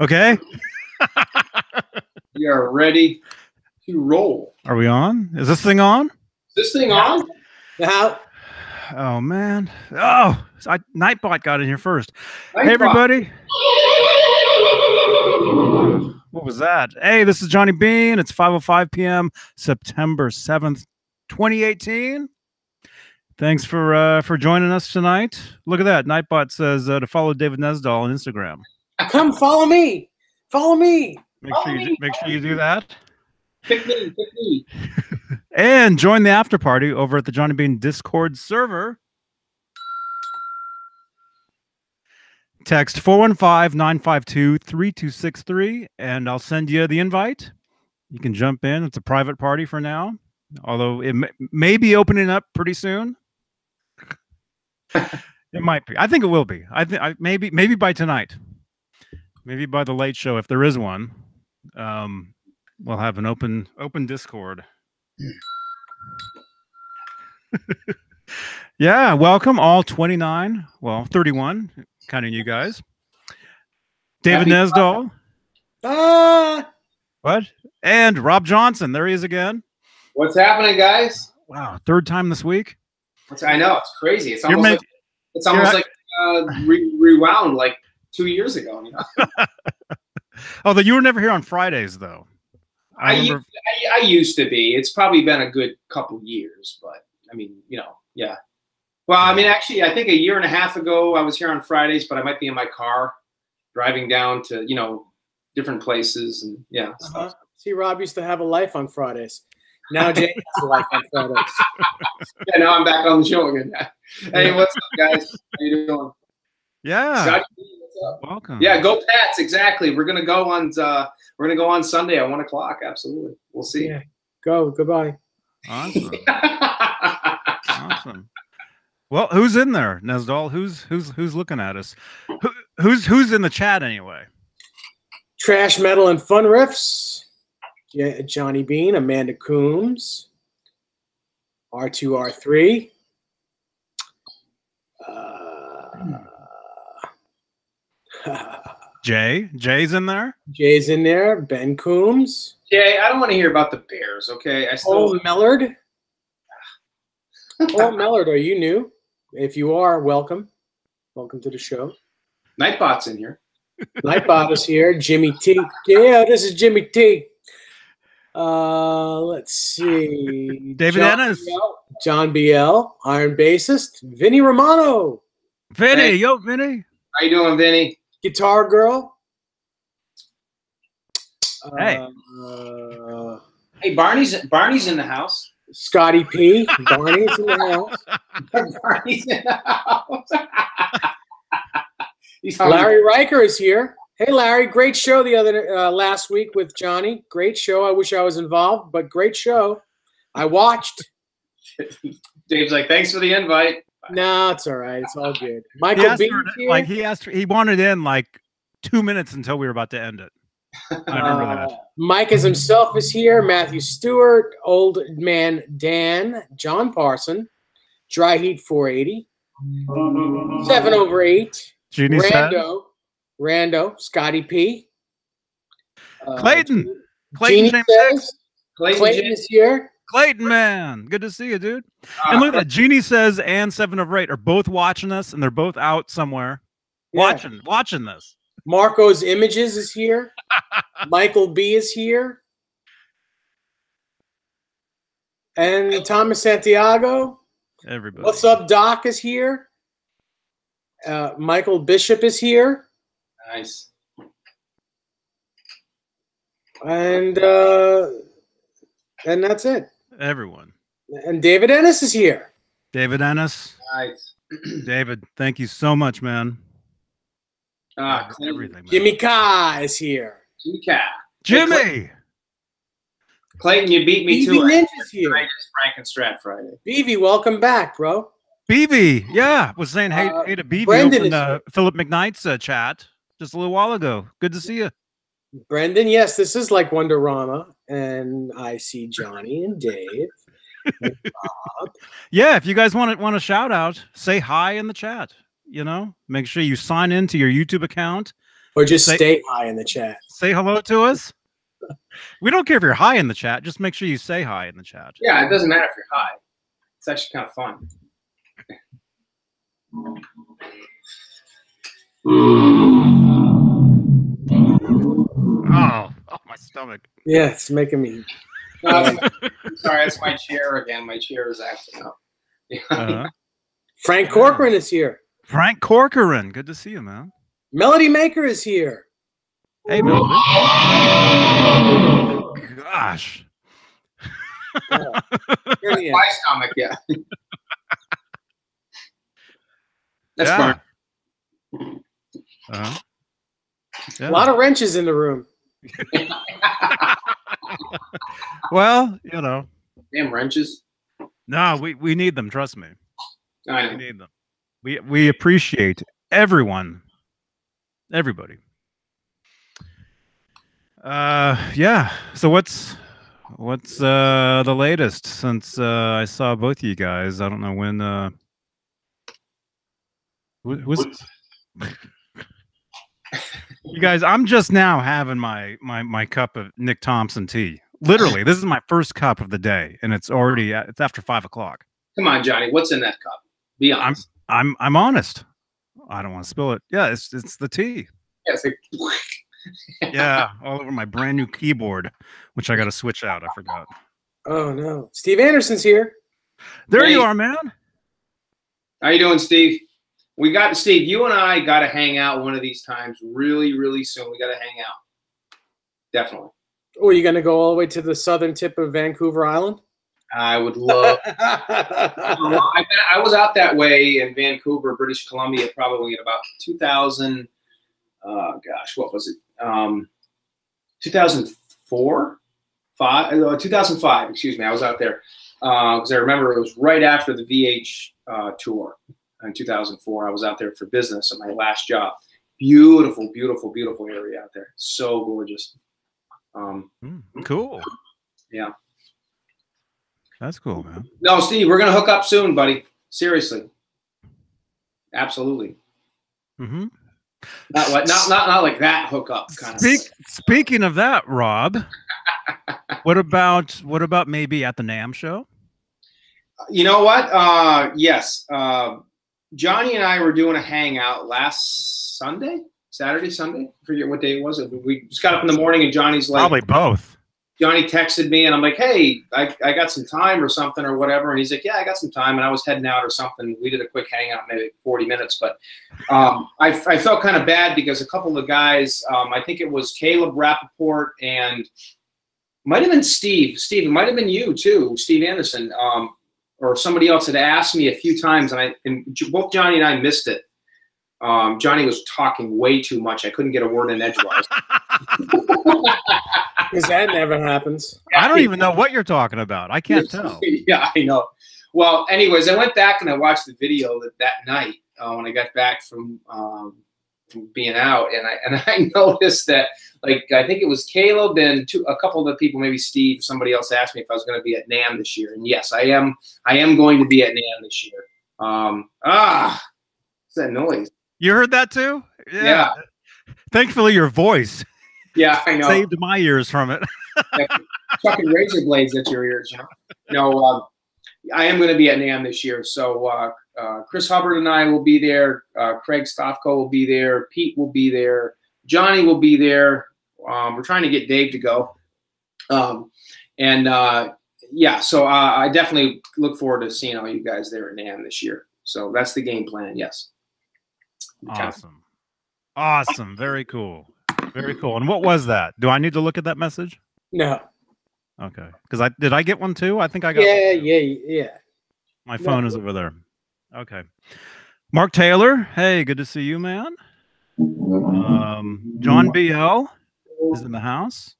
Okay. We are ready to roll. Are we on? Is this thing on? Is this thing on? Now, Oh man. Oh, Nightbot got in here first. Nightbot. Hey everybody. What was that? Hey, this is Johnny Beane. It's 5:05 p.m. September 7th, 2018. Thanks for joining us tonight. Look at that. Nightbot says to follow David Nesdahl on Instagram. come follow me. Follow me. Make sure you do that. Pick me. And join the after party over at the Johnny Beane Discord server. Text 415-952-3263 and I'll send you the invite. You can jump in. It's a private party for now, although it may be opening up pretty soon. It might be. I think it will be. Maybe by tonight. Maybe by the late show, if there is one. We'll have an open Discord. Yeah, welcome all 29. Well, 31, counting you guys. David Nesdahl. What? And Rob Johnson. There he is again. What's happening, guys? Wow, third time this week. I know, it's crazy. It's almost like rewound like 2 years ago. You know? Although you were never here on Fridays, though. I used to be. It's probably been a good couple years, but I mean, you know, yeah. Well, I mean, actually, I think a year and a half ago I was here on Fridays, but I might be in my car driving down to, you know, different places and yeah. Stuff. See, Rob used to have a life on Fridays. Now Jay has a life on Fridays. Yeah, now I'm back on the show again. Hey, what's up, guys? How you doing? Yeah. Scotty, what's up? Welcome. Yeah, go Pats. Exactly. We're gonna go on Sunday at 1 o'clock. Absolutely. We'll see. Yeah. Go. Goodbye. Awesome. Awesome. Well, who's in there, Nesdahl? Who's looking at us? Who's in the chat anyway? Trash Metal and Fun Riffs. Johnny Beane, Amanda Coombs, R2R3. Jay's in there. Jay's in there. Ben Coombs. Jay, I don't want to hear about the Bears. Okay, Paul Mellard. Paul Mellard, are you new? If you are, welcome. Welcome to the show. Nightbot's in here. Nightbot is here. Jimmy T. Yeah, this is Jimmy T. Let's see. David Ennis. John BL, Iron Bassist. Vinny Romano. Vinny, hey. Yo, Vinny. How you doing, Vinny? Guitar Girl. Hey. Hey, Barney's in the house. Scotty P. Barney's in the house. Barney's in the house. Larry Riker is here. Hey, Larry, great show the other last week with Johnny. Great show. I wish I was involved, but great show. I watched. Dave's like, thanks for the invite. No, it's all right. It's all good. Michael B. Like he wanted in like 2 minutes until we were about to end it. I remember that. Mike as himself is here. Matthew Stewart, Old Man Dan, John Parson, Dry Heat 480, 7/8, Jeannie Rando, Scotty P. Clayton. Clayton is here. Clayton, man. Good to see you, dude. And look at that. Jeannie says and 7/8 are both watching us, and they're both out somewhere. Yeah. Watching this. Marco's Images is here. Michael B is here. And Thomas Santiago. Everybody. What's up, Doc is here. Michael Bishop is here. Nice. And that's it. Everyone. And David Ennis is here. David Ennis. Nice. David, thank you so much, man. Everything. Man. Jimmy Ka is here. Jimmy. Hey, Clayton, you beat me BB too. Ninja's here. Frankenstrat Friday. BB, welcome back, bro. BB, yeah, was saying hey to BB Brendan in Philip McKnight's chat just a little while ago. Good to see you. Brendan, yes, this is like Wonderama, and I see Johnny and Dave. And Bob. Yeah, if you guys want a shout out, say hi in the chat. You know, make sure you sign into your YouTube account Or just stay high in the chat. Say hello to us. We don't care if you're high in the chat. Just make sure you say hi in the chat. Yeah, it doesn't matter if you're high. It's actually kind of fun. Oh, my stomach. Yeah, it's making me. Sorry, that's my chair again. My chair is acting up. Frank Corcoran is here. Frank Corcoran. Good to see you, man. Melody Maker is here. Hey, Melody. Gosh. My stomach, yeah. That's fun. Yeah. A lot of wrenches in the room. Well, you know. Damn wrenches. No, we need them. Trust me. I know. We need them. We appreciate everyone. Everybody. Yeah. So what's the latest since I saw both of you guys? I don't know when. Was you guys? I'm just now having my cup of Nick Thompson tea. Literally, this is my first cup of the day, and it's after 5 o'clock. Come on, Johnny. What's in that cup? Be honest. I'm honest. I don't want to spill it. Yeah, it's the tea. Yeah, it's like yeah, all over my brand new keyboard, which I got to switch out. I forgot. Oh no, Steve Anderson's here. There you are, man. How you doing, Steve? We got Steve. You and I got to hang out one of these times, really, really soon. We got to hang out. Definitely. Oh, are you going to go all the way to the southern tip of Vancouver Island? I would love. I was out that way in Vancouver, British Columbia, probably in about 2000. Gosh, what was it? 2004, 2005. Excuse me. I was out there because I remember it was right after the VH tour in 2004. I was out there for business at my last job. Beautiful, beautiful, beautiful area out there. So gorgeous. Cool. Yeah. That's cool, man. No, Steve, we're gonna hook up soon, buddy. Seriously. Absolutely. Mm-hmm. Not like that hookup kind of. Speaking of that, Rob, what about maybe at the NAMM show? You know what? Yes. Johnny and I were doing a hangout last Saturday, Sunday. I forget what day it was. We just got up in the morning and Johnny's like, probably both. Johnny texted me and I'm like, hey, I got some time or something or whatever. And he's like, yeah, I got some time. And I was heading out or something. We did a quick hangout, maybe 40 minutes. But I felt kind of bad because a couple of guys, I think it was Caleb Rapoport and might have been Steve. Steve, it might have been you too, Steve Anderson, or somebody else had asked me a few times. And both Johnny and I missed it. Johnny was talking way too much. I couldn't get a word in edgewise. Because that never happens. I don't even know what you're talking about. I can't tell. Yeah, I know. Well, anyways, I went back and I watched the video that night when I got back from being out, and I noticed that, like, I think it was Caleb and a couple of the people, maybe Steve, somebody else asked me if I was going to be at NAMM this year, and yes, I am. I am going to be at NAMM this year. What's that noise? You heard that too? Yeah. Thankfully, your voice. Yeah, I know. Saved my ears from it. Fucking razor blades at your ears, you know. No, I am going to be at NAMM this year. So Chris Hubbard and I will be there. Craig Stofko will be there. Pete will be there. Johnny will be there. We're trying to get Dave to go. Yeah, so I definitely look forward to seeing all you guys there at NAMM this year. So that's the game plan. Yes. Awesome. Awesome. Very cool. Very cool. And what was that? Do I need to look at that message? No. Okay. Because did I get one too? I think I got one. One. Yeah. My phone is over there. Okay. Mark Taylor. Hey, good to see you, man. John BL is in the house.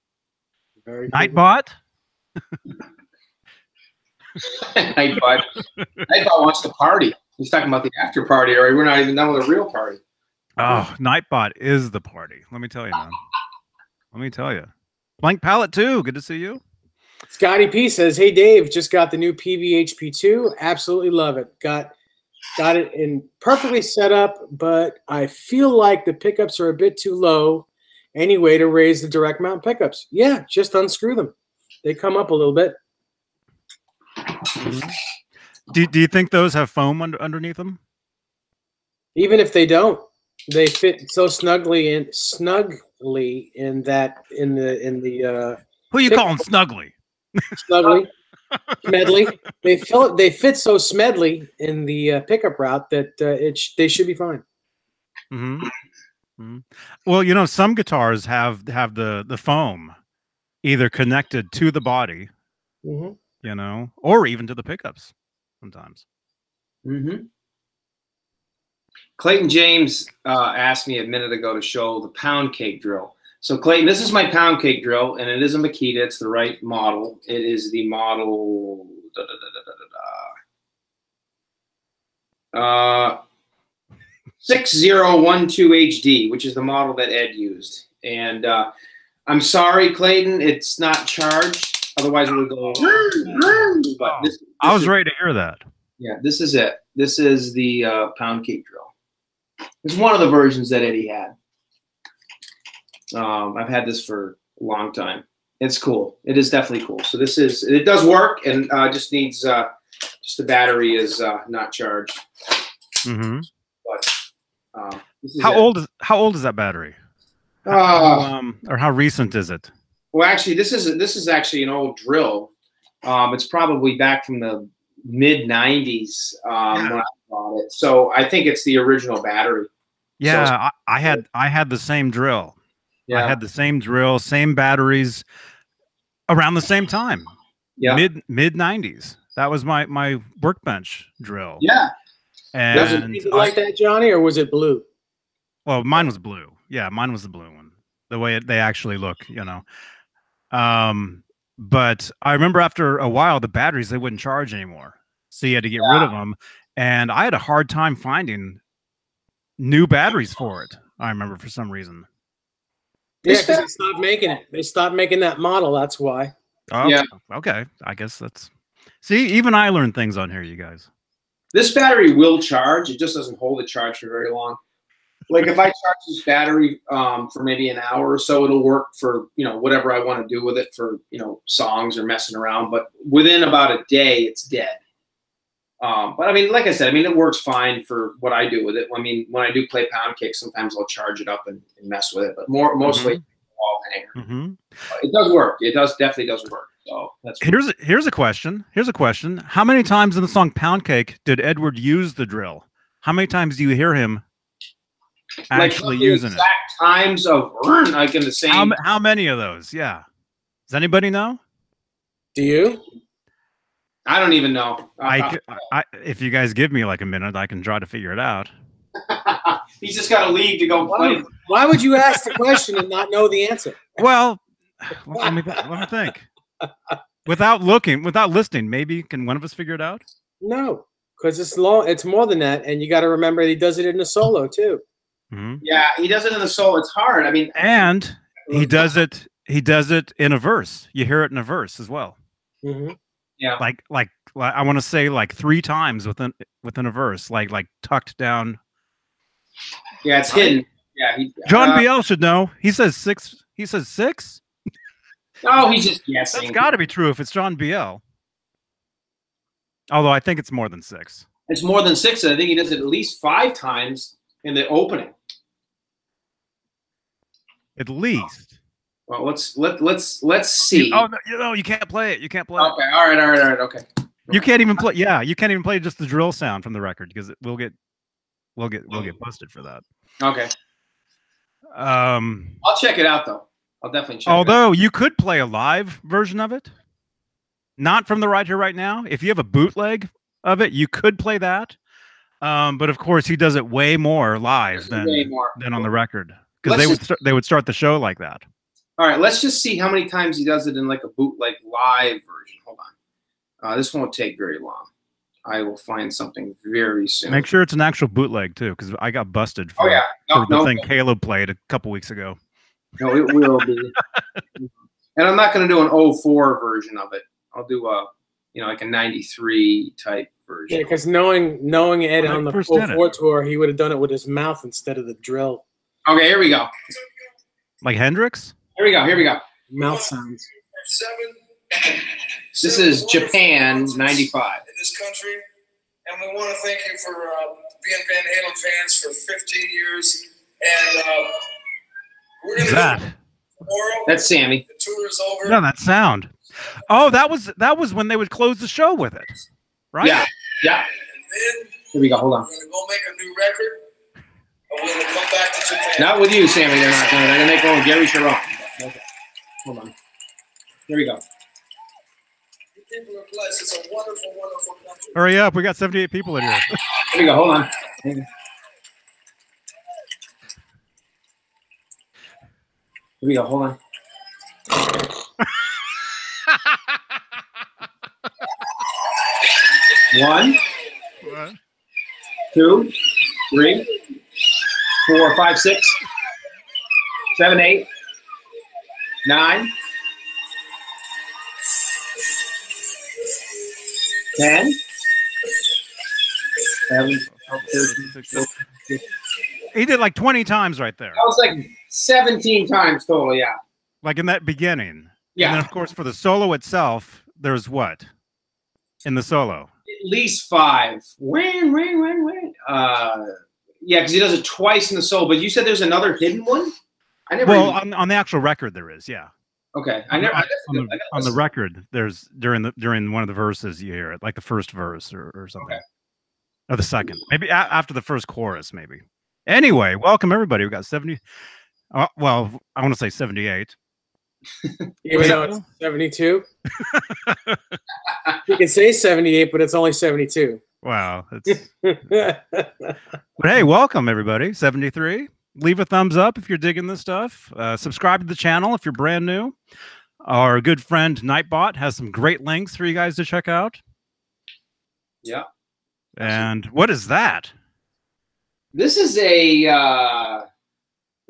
Very Nightbot. Nightbot wants to party. He's talking about the after party, or we're not even done with a real party. Oh, Nightbot is the party. Let me tell you, man. Let me tell you. Blank Palette too. Good to see you. Scotty P says, "Hey Dave, just got the new PVHP2. Absolutely love it. Got Got it in perfectly set up, but I feel like the pickups are a bit too low anyway to raise the direct mount pickups. Yeah, just unscrew them. They come up a little bit. Mm-hmm. Do you think those have foam underneath them? Even if they don't, they fit so snugly in that in the Who you calling Snuggly? Snugly. Smedley. They fit so smedly in the pickup route that they should be fine. Mm-hmm. Mm-hmm. Well, you know, some guitars have the foam either connected to the body, mm-hmm. you know, or even to the pickups sometimes. Mm-hmm. Clayton James asked me a minute ago to show the pound cake drill. So Clayton, this is my pound cake drill, and it is a Makita. It's the right model. It is the model 6012 HD, which is the model that Ed used. And I'm sorry, Clayton, it's not charged. Otherwise, it would go. But I was ready to hear that. Yeah, this is it. This is the pound cake drill. It's one of the versions that Eddie had. I've had this for a long time. It's cool. It is definitely cool. So it does work, and just needs just the battery is not charged. Mm-hmm. But how old is that battery? Or how recent is it? Well, actually, this is actually an old drill. It's probably back from the mid '90s when I bought it. So I think it's the original battery. Yeah, so, I had the same drill. Yeah. I had the same drill, same batteries, around the same time. Yeah, mid '90s. That was my workbench drill. Yeah. And was it like that, Johnny, or was it blue? Well, mine was blue. Yeah, mine was the blue one. The way they actually look, you know. But I remember after a while, the batteries, they wouldn't charge anymore, so you had to get rid of them. And I had a hard time finding new batteries for it. I remember for some reason. Yeah, because they stopped making it. They stopped making that model. That's why. Oh, yeah. Okay. I guess that's. See, even I learned things on here, you guys. This battery will charge. It just doesn't hold a charge for very long. Like if I charge this battery for maybe an hour or so, it'll work for, you know, whatever I want to do with it for, you know, songs or messing around. But within about a day, it's dead. But I mean, like I said, I mean, it works fine for what I do with it. I mean, when I do play pound cake, sometimes I'll charge it up and mess with it, but mostly wall hanger. Mm-hmm. It does work. It definitely does work. So that's here's a question. Here's a question. How many times in the song Pound Cake did Edward use the drill? How many times do you hear him actually using it? Exact times of like in the same. How many of those? Yeah. Does anybody know? Do you? I don't even know. If you guys give me like a minute, I can try to figure it out. He's just got to leave to go play. Why would you ask the question and not know the answer? Well, let me think. Without listening, maybe can one of us figure it out? No, because it's long. It's more than that, and you got to remember he does it in a solo too. Mm-hmm. Yeah, he does it in the solo. It's hard. I mean, and he does it. He does it in a verse. You hear it in a verse as well. Mm-hmm. Yeah, like I want to say like 3 times within a verse, like tucked down. Yeah, it's hidden. Yeah, John BL should know. He says 6. He says 6. Oh, he's just guessing. That's got to be true if it's John BL. Although I think it's more than 6. It's more than 6. I think he does it at least 5 times in the opening. At least. Well, let's see. You can't play it. You can't play it. Okay. All right. Okay. You can't even play. Yeah, you can't even play just the drill sound from the record because we'll get busted for that. Okay. I'll check it out though. I'll definitely check. Although you could play a live version of it, not from the Right Here Right Now. If you have a bootleg of it, you could play that. But of course, he does it way more live than on the record because they would start the show like that. All right, let's just see how many times he does it in like a bootleg live version. Hold on. This won't take very long. I will find something very soon. Make sure it's an actual bootleg too, because I got busted for, for the thing Caleb played a couple weeks ago. No, it will be. And I'm not going to do an 04 version of it. I'll do a, like a 93 type version. Yeah, because knowing Ed on the full 4 tour, he would have done it with his mouth instead of the drill. Okay, here we go. Like Hendrix? Here we go. Here we go. Mouth sounds. This is Japan, 95. In this country, and we want to thank you for being Van Halen fans for 15 years. And we're going to tomorrow. That's Sammy. The tour is over. No, that sound. Oh, that was when they would close the show with it, right? Yeah, yeah. And then here we go. Hold on. We're going to go make a new record. And we're going to come back to Japan. Not with you, Sammy. They're not going. They're going to make one with Gary Sharon. Okay. Hold on. Here we go. People are blessed. It's a wonderful, wonderful country. Hurry up. We got 78 people in here. Here we go. Hold on. Here we go. Hold on. One, 2, 3, 4, 5, 6, 7, 8, 9, 10, 11, 12, 13, 14, 15. He did like 20 times right there. That was like 17 times total, yeah. Like in that beginning. Yeah. And then, of course, for the solo itself, there's what? In the solo? At least 5. Wham. Yeah, because he does it twice in the solo. But you said there's another hidden one? I never. Well, on the actual record, there is, yeah. Okay. I never. On the record, there's during one of the verses you hear it, like the first verse or something. Okay. Or the second. Maybe after the first chorus, maybe. Anyway, welcome everybody. We got 70. Well, I want to say 78. Even though it's 72. You can say 78, but it's only 72. Wow. But hey, welcome everybody. 73. Leave a thumbs up if you're digging this stuff. Subscribe to the channel if you're brand new. Our good friend Nightbot has some great links for you guys to check out. Yeah. And what is that? This is a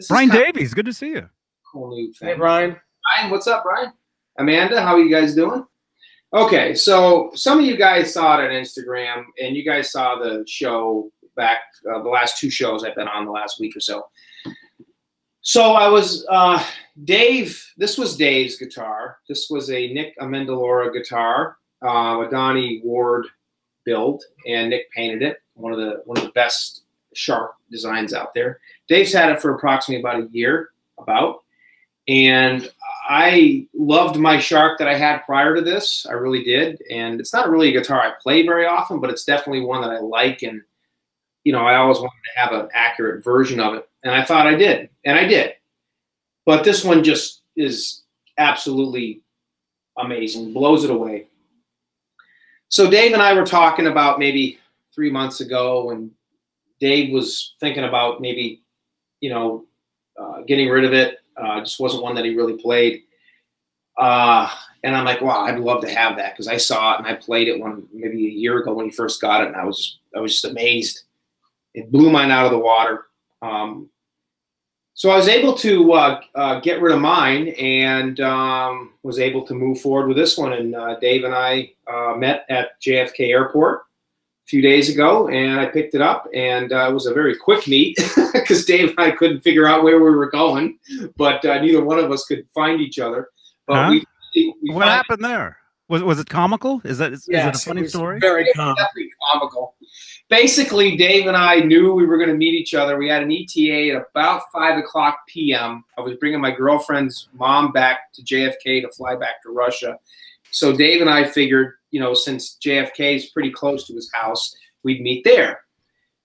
Brian Davies. Good to see you. Cool new thing. Hey, Brian. Brian, what's up, Brian? Amanda, how are you guys doing? Okay, so some of you guys saw it on Instagram, and you guys saw the show back, the last 2 shows I've been on the last week or so. So I was, this was Dave's guitar. This was a Nick Amendolara guitar, a Donnie Ward build, and Nick painted it. One of the best Shark designs out there. Dave's had it for approximately about a year, and I loved my Shark that I had prior to this. I really did. And it's not really a guitar I play very often, but it's definitely one that I like. And, you know, I always wanted to have an accurate version of it. And I thought I did. And I did. But this one just is absolutely amazing. Blows it away. So Dave and I were talking about maybe 3 months ago, and Dave was thinking about maybe, you know, getting rid of it. Just wasn't one that he really played. And I'm like, wow, I'd love to have that, because I saw it and I played it maybe a year ago when he first got it, and I was just amazed. It blew mine out of the water. So I was able to get rid of mine, and was able to move forward with this one. And Dave and I met at JFK Airport a few days ago, and I picked it up, and it was a very quick meet because Dave and I couldn't figure out where we were going, but neither one of us could find each other. But we what happened there? Was it comical? Is it a funny story? Very comical. Definitely comical. Basically, Dave and I knew we were going to meet each other. We had an ETA at about 5:00 p.m. I was bringing my girlfriend's mom back to JFK to fly back to Russia. So Dave and I figured, you know, since JFK is pretty close to his house, we'd meet there.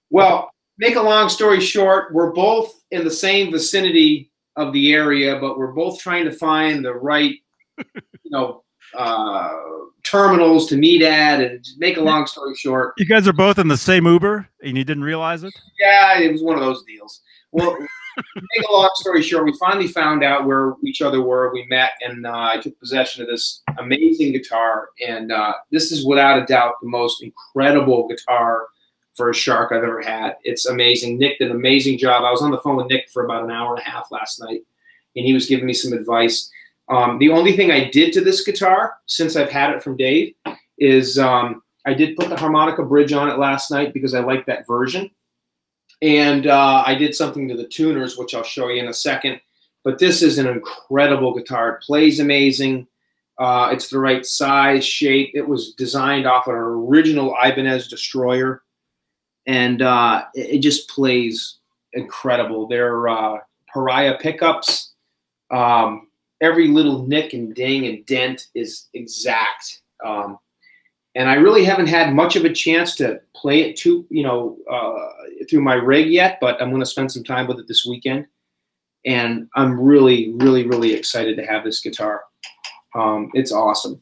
Well, make a long story short, we're both in the same vicinity of the area, but we're both trying to find the right, you know, terminals to meet at. And make a long story short, you guys are both in the same Uber and you didn't realize it? Yeah, it was one of those deals. Well, make a long story short, we finally found out where each other were. We met, and I took possession of this amazing guitar. And this is without a doubt the most incredible guitar for a Shark I've ever had. It's amazing. Nick did an amazing job. I was on the phone with Nick for about an hour and a half last night, and he was giving me some advice. The only thing I did to this guitar since I've had it from Dave is I I did put the harmonica bridge on it last night because I like that version. And I did something to the tuners, which I'll show you in a second. But this is an incredible guitar. It plays amazing. It's the right size, shape. It was designed off of an original Ibanez Destroyer. And it just plays incredible. They're Pariah pickups. Every little nick and ding and dent is exact. And I really haven't had much of a chance to play it through my rig yet, but I'm going to spend some time with it this weekend. And I'm really, really, really excited to have this guitar. It's awesome.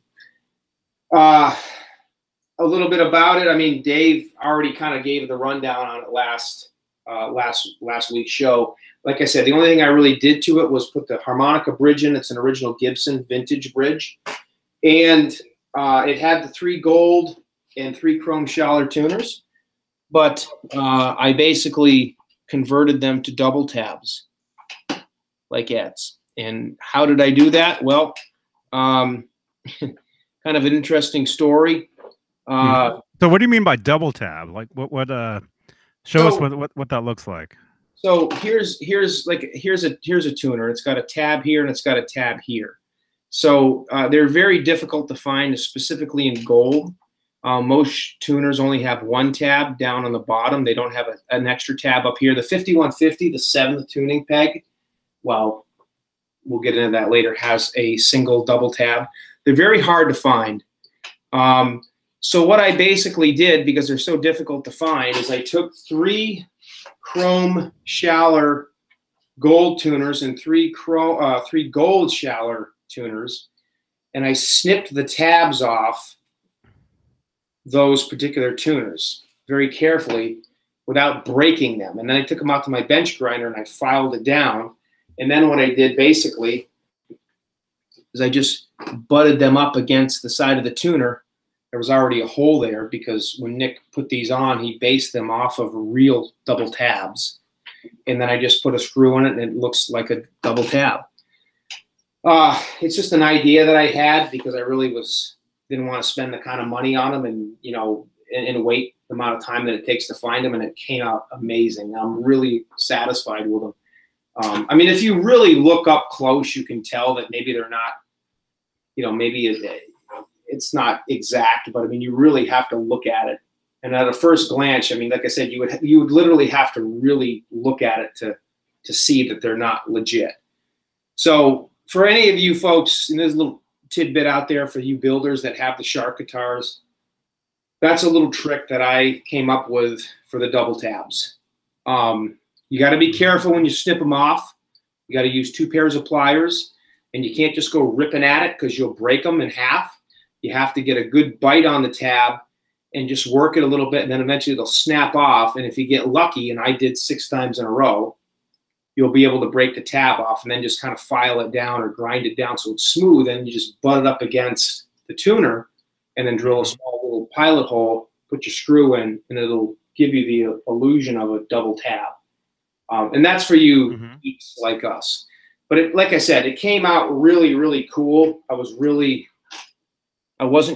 A little bit about it. I mean, Dave already kind of gave the rundown on it last week's show. Like I said, the only thing I really did to it was put the harmonica bridge in. It's an original Gibson vintage bridge. And it had the 3 gold and 3 chrome Schaller tuners. But I basically converted them to double tabs, like Ed's. And how did I do that? Well, kind of an interesting story. So what do you mean by double tab? Like what show us what that looks like. So here's a tuner. It's got a tab here and it's got a tab here. So they're very difficult to find, specifically in gold. Most tuners only have 1 tab down on the bottom. They don't have an extra tab up here. The 5150, the 7th tuning peg, well, we'll get into that later, has a single double tab. They're very hard to find. So what I basically did, because they're so difficult to find, is I took 3 chrome Schaller gold tuners and 3 gold Schaller tuners, and I snipped the tabs off those particular tuners very carefully without breaking them. And then I took them out to my bench grinder and I filed it down. And then what I did basically is I just butted them up against the side of the tuner. There was already a hole there because when Nick put these on, he based them off of real double tabs. And then I just put a screw in it and it looks like a double tab. It's just an idea that I had because I really didn't want to spend the kind of money on them and wait the amount of time that it takes to find them, and it came out amazing. I'm really satisfied with them. I mean, if you really look up close, you can tell that maybe they're not, maybe it's not exact, but I mean, you really have to look at it. And at a first glance, I mean, like I said, you would literally have to really look at it to see that they're not legit. So for any of you folks, and there's a little tidbit out there for you builders that have the Shark guitars, that's a little trick that I came up with for the double tabs. You got to be careful when you snip them off. You got to use 2 pairs of pliers, and you can't just go ripping at it because you'll break them in half. You have to get a good bite on the tab and just work it a little bit, and then eventually they'll snap off. And if you get lucky, and I did 6 times in a row, you'll be able to break the tab off and then just kind of file it down or grind it down so it's smooth. And you just butt it up against the tuner and then drill a small little pilot hole, put your screw in, and it'll give you the illusion of a double tab. And that's for you geeks like us. But like I said, it came out really, really cool. I wasn't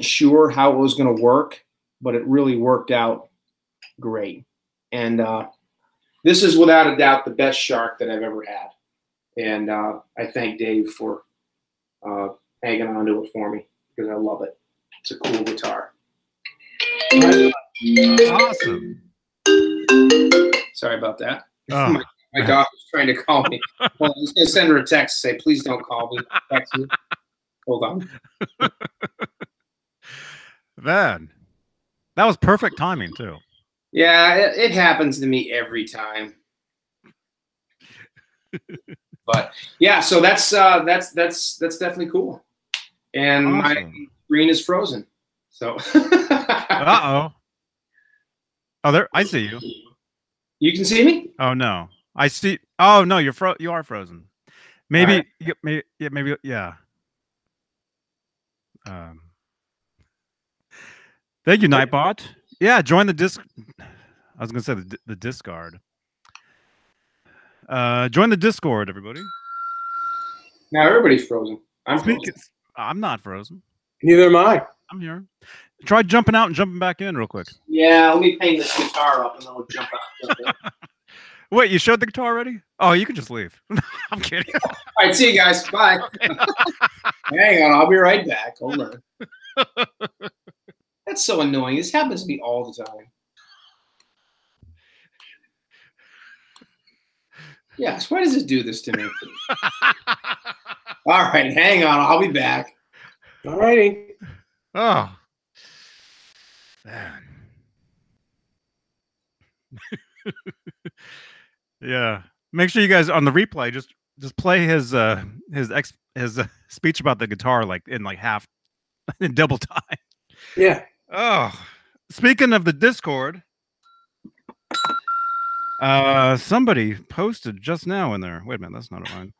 sure how it was going to work, but it really worked out great. And this is without a doubt the best Shark that I've ever had. And I thank Dave for hanging on to it for me because I love it. It's a cool guitar. Awesome. Sorry about that. Oh. My dog was trying to call me. Well, I was going to send her a text and say, please don't call me. Text me. Hold on. Man, that was perfect timing too. Yeah, it happens to me every time. But yeah, so that's definitely cool. And awesome. My screen is frozen. So Uh-oh. Oh, there, I see you. You can see me? Oh no. I see. Oh no, you are frozen. Maybe right. maybe yeah. Thank you, Nightbot. Yeah, join the disc. I was gonna say the Discard. Join the Discord, everybody. Now everybody's frozen. I'm frozen. I'm not frozen. Neither am I. I'm here. Try jumping out and jumping back in real quick. Yeah, let me hang this guitar up and then we'll jump out. Jump in. Wait, you showed the guitar already? Oh, you can just leave. I'm kidding. All right, see you guys. Bye. Hang on, I'll be right back. Hold on. That's so annoying. This happens to me all the time. Yes, why does it do this to me? All right, hang on. I'll be back. All righty. Oh. Man. Yeah. Make sure you guys on the replay just play his speech about the guitar like in like half in double time. Yeah. Oh. Speaking of the Discord, somebody posted just now in there. Wait a minute, that's not mine.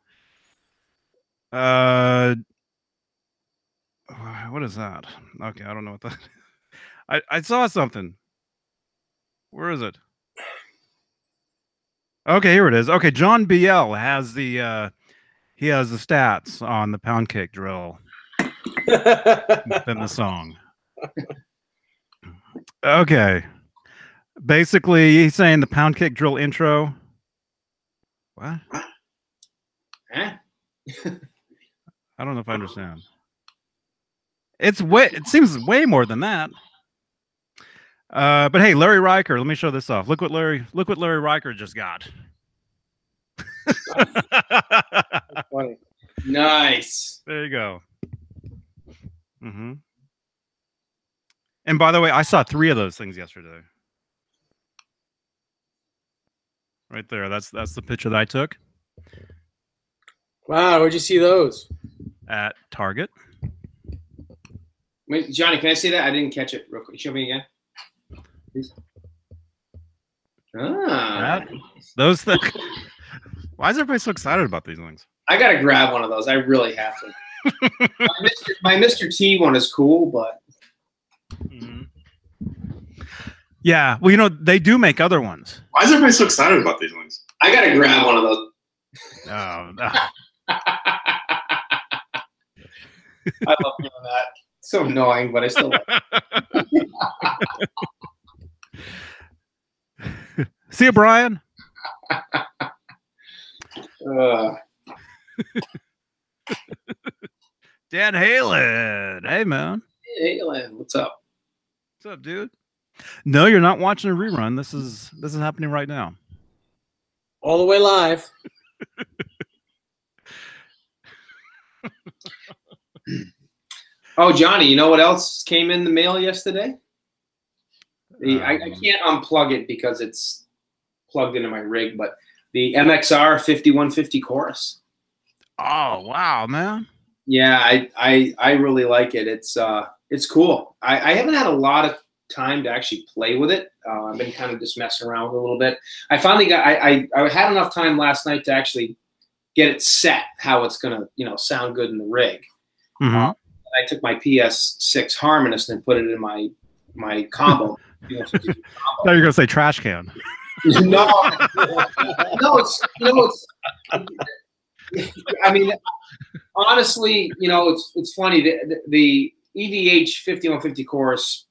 What is that? Okay, I don't know what that. I saw something. Where is it? Okay, here it is. Okay, John BL has the he has the stats on the pound cake drill within the song. Okay. Basically, he's saying the pound cake drill intro. What? Huh? I don't know if I understand. It seems way more than that. But hey, Larry Riker, let me show this off. Look what Larry Riker just got. Funny. Nice. There you go. Mm-hmm. And by the way, I saw 3 of those things yesterday. Right there. That's the picture that I took. Wow, where'd you see those? At Target. Wait, Johnny, can I see that? I didn't catch it real quick. Show me again. Please. Ah. Those things. Why is everybody so excited about these things? I gotta grab one of those. I really have to. my Mr. T one is cool, but yeah, well, you know, they do make other ones. Why is everybody so excited about these ones? I gotta grab one of those. Oh, no. I love doing that. So annoying, but I still love it. See you, Brian. Dan Halen. Hey, man. Hey, Halen, what's up? What's up, dude? No, you're not watching a rerun. This is happening right now. All the way live. Oh, Johnny, you know what else came in the mail yesterday? I can't unplug it because it's plugged into my rig, but the MXR 5150 chorus. Oh, wow, man. Yeah, I really like it. It's cool. I haven't had a lot of time to actually play with it. I've been kind of just messing around with it a little bit. I finally got I had enough time last night to actually get it set how it's gonna sound good in the rig. Mm-hmm. I took my PS6 harmonist and put it in my combo. I thought you were gonna say trash can. No, it's I mean, honestly, it's funny. The EVH 5150 chorus,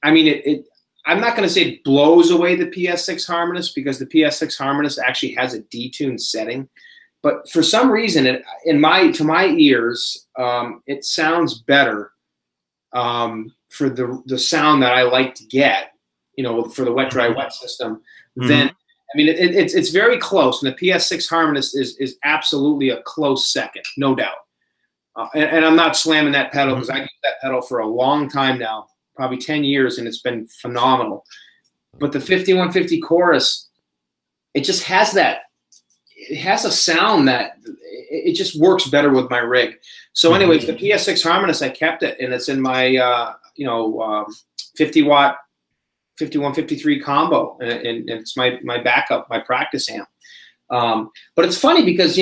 I mean, I'm not going to say it blows away the PS6 harmonist because the PS6 harmonist actually has a detuned setting. But for some reason, to my ears, it sounds better for the sound that I like to get, for the wet dry wet system. Mm-hmm. Then I mean, it's very close, and the PS6 harmonist is absolutely a close second, no doubt. And I'm not slamming that pedal because I used that pedal for a long time now, probably 10 years, and it's been phenomenal. But the 5150 chorus, it just has that. It has a sound that it just works better with my rig. So, anyways, the PS6 harmonist, I kept it, and it's in my 50-watt 5153 combo, and it's my backup, my practice amp. But it's funny because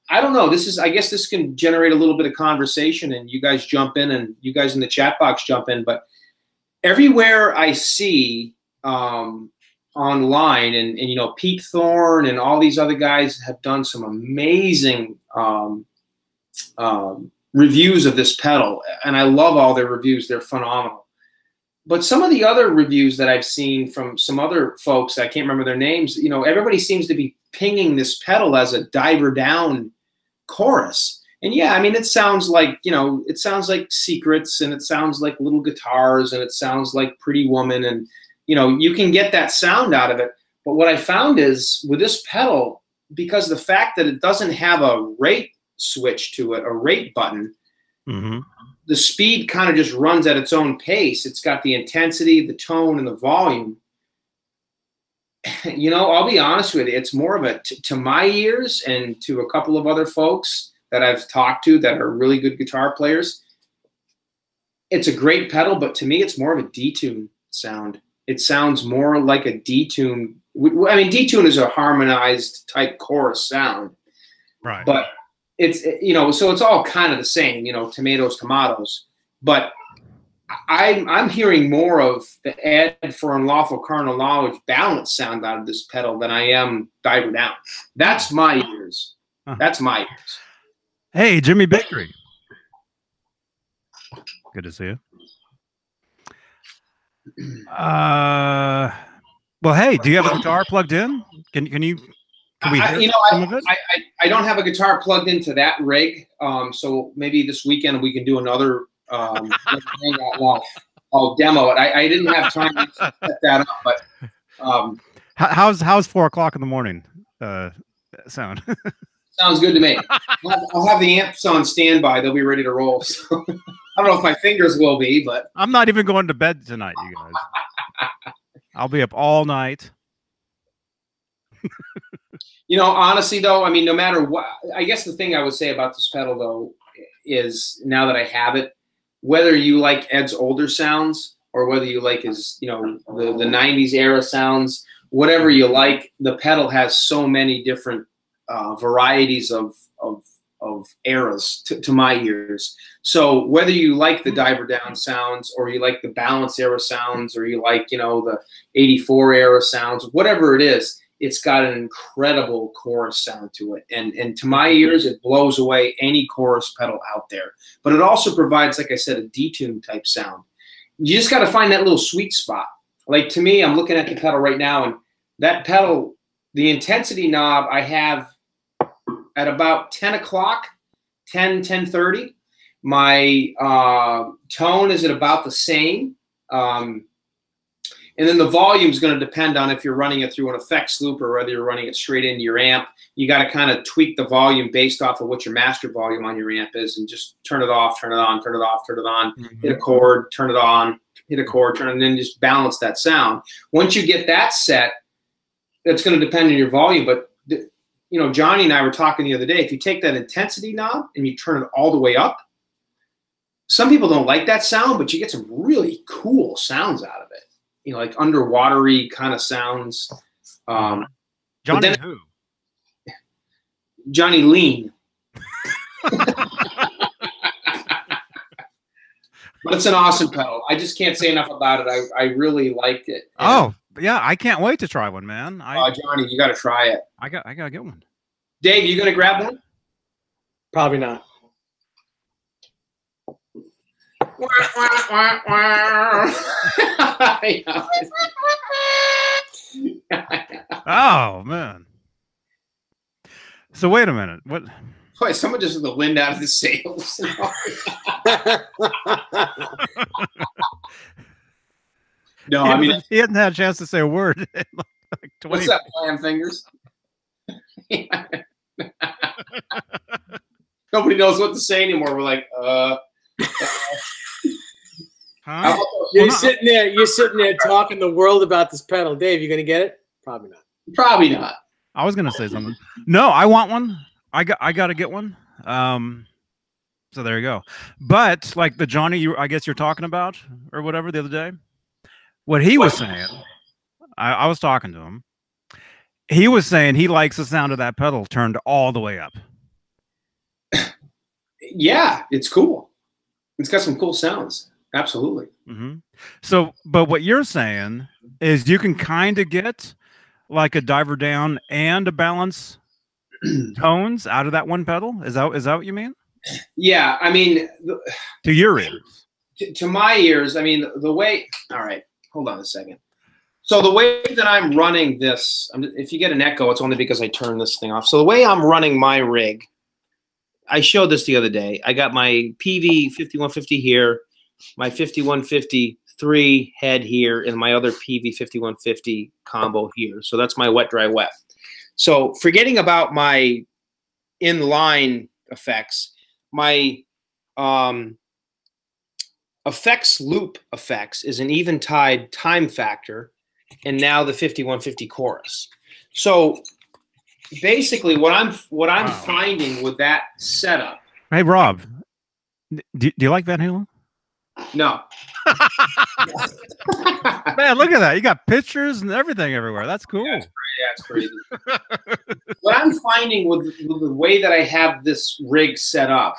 I don't know. I guess this can generate a little bit of conversation, and you guys jump in, and you guys in the chat box jump in. But everywhere I see online, and Pete Thorne and all these other guys have done some amazing reviews of this pedal, and I love all their reviews. They're phenomenal. But some of the other reviews that I've seen from some other folks, I can't remember their names, you know, everybody seems to be pinging this pedal as a diver down chorus. And yeah, I mean, it sounds like, you know, it sounds like Secrets, and it sounds like little guitars, and it sounds like Pretty Woman, and, you know, you can get that sound out of it. But what I found is with this pedal, because the fact that it doesn't have a rate switch to it, a rate button, the speed kind of just runs at its own pace. It's got the intensity, the tone, and the volume. You know, I'll be honest with you, it's more of a, to my ears and to a couple of other folks that I've talked to that are really good guitar players, it's a great pedal, but to me, it's more of a detune sound. It sounds more like a detune. I mean, detune is a harmonized type chorus sound, right? But it's, you know, so it's all kind of the same, you know, tomatoes, tomatoes. But I'm hearing more of the Ed for Unlawful Carnal Knowledge balance sound out of this pedal than I am Diver Down. That's my ears. That's my ears. Hey, Jimmy Bakery. Good to see you. Well, hey, do you have a guitar plugged in? Can we hear you know, some of it? I don't have a guitar plugged into that rig, so maybe this weekend we can do another hangout. I'll demo it. I didn't have time to set that up, but how's 4 o'clock in the morning sound? Sounds good to me. I'll have the amps on standby. They'll be ready to roll. So I don't know if my fingers will be, but I'm not even going to bed tonight, you guys. I'll be up all night. You know, honestly, though, I mean, no matter what, I guess the thing I would say about this pedal, though, is now that I have it, whether you like Ed's older sounds or whether you like his, you know, the 90s era sounds, whatever you like, the pedal has so many different varieties of eras to my ears. So whether you like the Diver Down sounds or you like the Balance era sounds or you like, you know, the 84 era sounds, whatever it is, it's got an incredible chorus sound to it. And to my ears, it blows away any chorus pedal out there. But it also provides, like I said, a detune type sound. You just got to find that little sweet spot. Like, to me, I'm looking at the pedal right now, and that pedal, the intensity knob I have at about 10 o'clock, 10:30. My tone is at about the same. And then the volume is going to depend on if you're running it through an effects loop or whether you're running it straight into your amp. You got to kind of tweak the volume based off of what your master volume on your amp is, and just turn it off, turn it on, turn it off, turn it on, hit a chord, turn it on, hit a chord, turn it, and then just balance that sound. Once you get that set, that's going to depend on your volume. But you know, Johnny and I were talking the other day. If you take that intensity knob and you turn it all the way up, some people don't like that sound, but you get some really cool sounds out of it. You know, like underwatery kind of sounds. Johnny who? Johnny Lean. But it's an awesome pedal. I just can't say enough about it. I really liked it. And, oh, yeah, I can't wait to try one, man. Johnny, you got to try it. I got to get one. Dave, you going to grab one? Probably not. Oh, man. So wait a minute. What? Boy, someone just took the wind out of the sails. No, I mean, he hasn't had a chance to say a word in like 20 what's that, clam fingers? Nobody knows what to say anymore. We're like, Huh? You're sitting there talking the world about this pedal. Dave, you gonna get it? Probably not. Probably not. I was gonna say something. No, I want one. I got to get one. So there you go. But like the Johnny, I guess you're talking about or whatever the other day. What he was saying, I was talking to him. He was saying he likes the sound of that pedal turned all the way up. Yeah, it's cool. It's got some cool sounds. Absolutely. Mm-hmm. So, but what you're saying is you can kind of get like a Diver Down and a Balance tones out of that one pedal. Is that what you mean? Yeah, I mean, To your ears. to my ears, I mean, the way. All right, hold on a second. So the way that I'm running this, if you get an echo, it's only because I turned this thing off. So the way I'm running my rig, I showed this the other day. I got my PV 5150 here, my 5153 head here, and my other PV 5150 combo here. So that's my wet, dry, wet. So forgetting about my inline effects, my effects loop effects is an eventide time factor, and now the 5150 chorus. So basically, what I'm finding with that setup. Hey, Rob, do you like Van Halen? No. Man, look at that! You got pictures and everything everywhere. That's cool. Yeah, it's crazy. What I'm finding with the way that I have this rig set up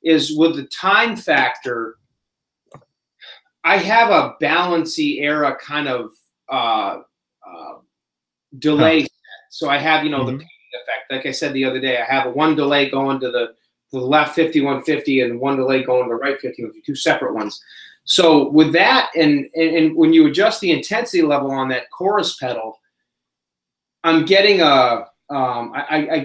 is with the time factor. I have a balancy era kind of delay set. So I have, the pinging effect. Like I said the other day, I have one delay going to the left 5150 and one delay going to the right 5150, two separate ones. So with that, and when you adjust the intensity level on that chorus pedal, I'm getting I can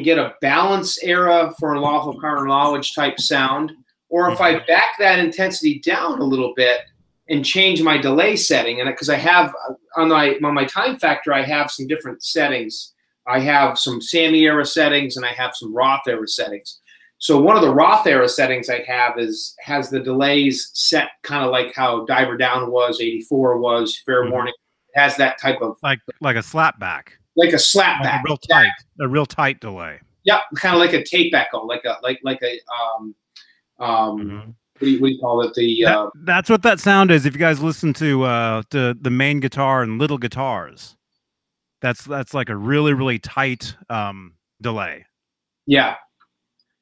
get a balance era for unlawful counter knowledge type sound. Or if I back that intensity down a little bit and change my delay setting, and because I have on my time factor, I have some different settings. I have some Sammy era settings and I have some Roth era settings. So one of the Roth era settings I have has the delays set kind of like how Diver Down was, 84 was, Fair Warning. It has that type of like a slapback. Like a slapback. Like a real tight delay. Yep, kind of like a tape echo, like a what do you call it? That's what that sound is. If you guys listen to the main guitar and little guitars, that's like a really, really tight delay. Yeah.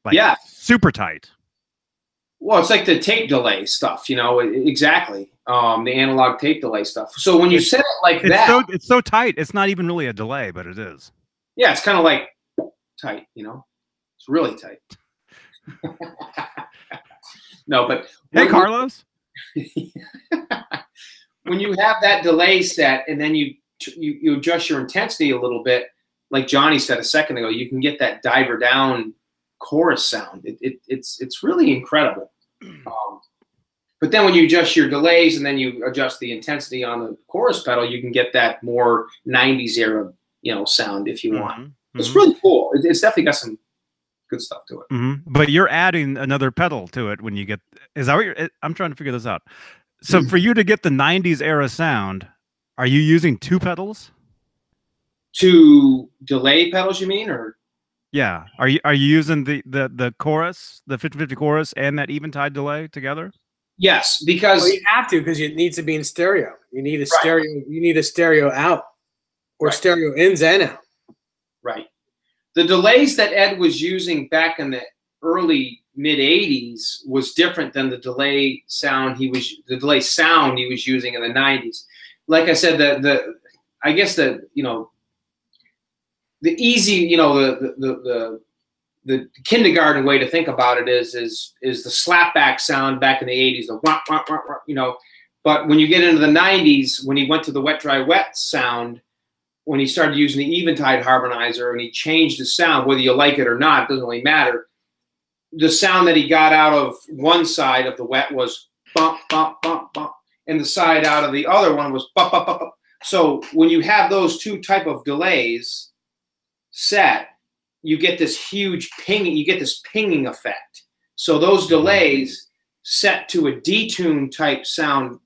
Like super tight. Well, it's like the tape delay stuff, exactly. The analog tape delay stuff. So when you set it like that, it's so tight. It's not even really a delay, but it is. Yeah, it's kind of like tight. It's really tight. No, but hey, Carlos. When you have that delay set and then you adjust your intensity a little bit, like Johnny said a second ago, you can get that Diver Down chorus sound. It's really incredible. But then when you adjust your delays and then you adjust the intensity on the chorus pedal, you can get that more 90s era, sound if you want. It's really cool. It's definitely got some good stuff to it. But you're adding another pedal to it when you get. Is that what I'm trying to figure this out? So for you to get the 90s era sound, are you using two pedals? Two delay pedals, you mean, or? Yeah. Are you using the chorus, the 50/50 chorus, and that eventide delay together? Yes, because you have to, because it needs to be in stereo. You need a stereo. You need a stereo out, or stereo ins and out. Right. The delays that Ed was using back in the early mid '80s was different than the delay sound he was using in the '90s. Like I said, I guess the easy, the kindergarten way to think about it is the slapback sound back in the '80s, the wah, wah, wah, wah, But when you get into the '90s, when he went to the wet, dry, wet sound, when he started using the eventide harmonizer and he changed the sound, whether you like it or not, it doesn't really matter. The sound that he got out of one side of the wet was bump, bump, bump, bump, and the side out of the other one was bump, bump, bump, bump. So when you have those two type of delays set, you get this huge pinging, you get this pinging effect. So those delays set to a detune type sound,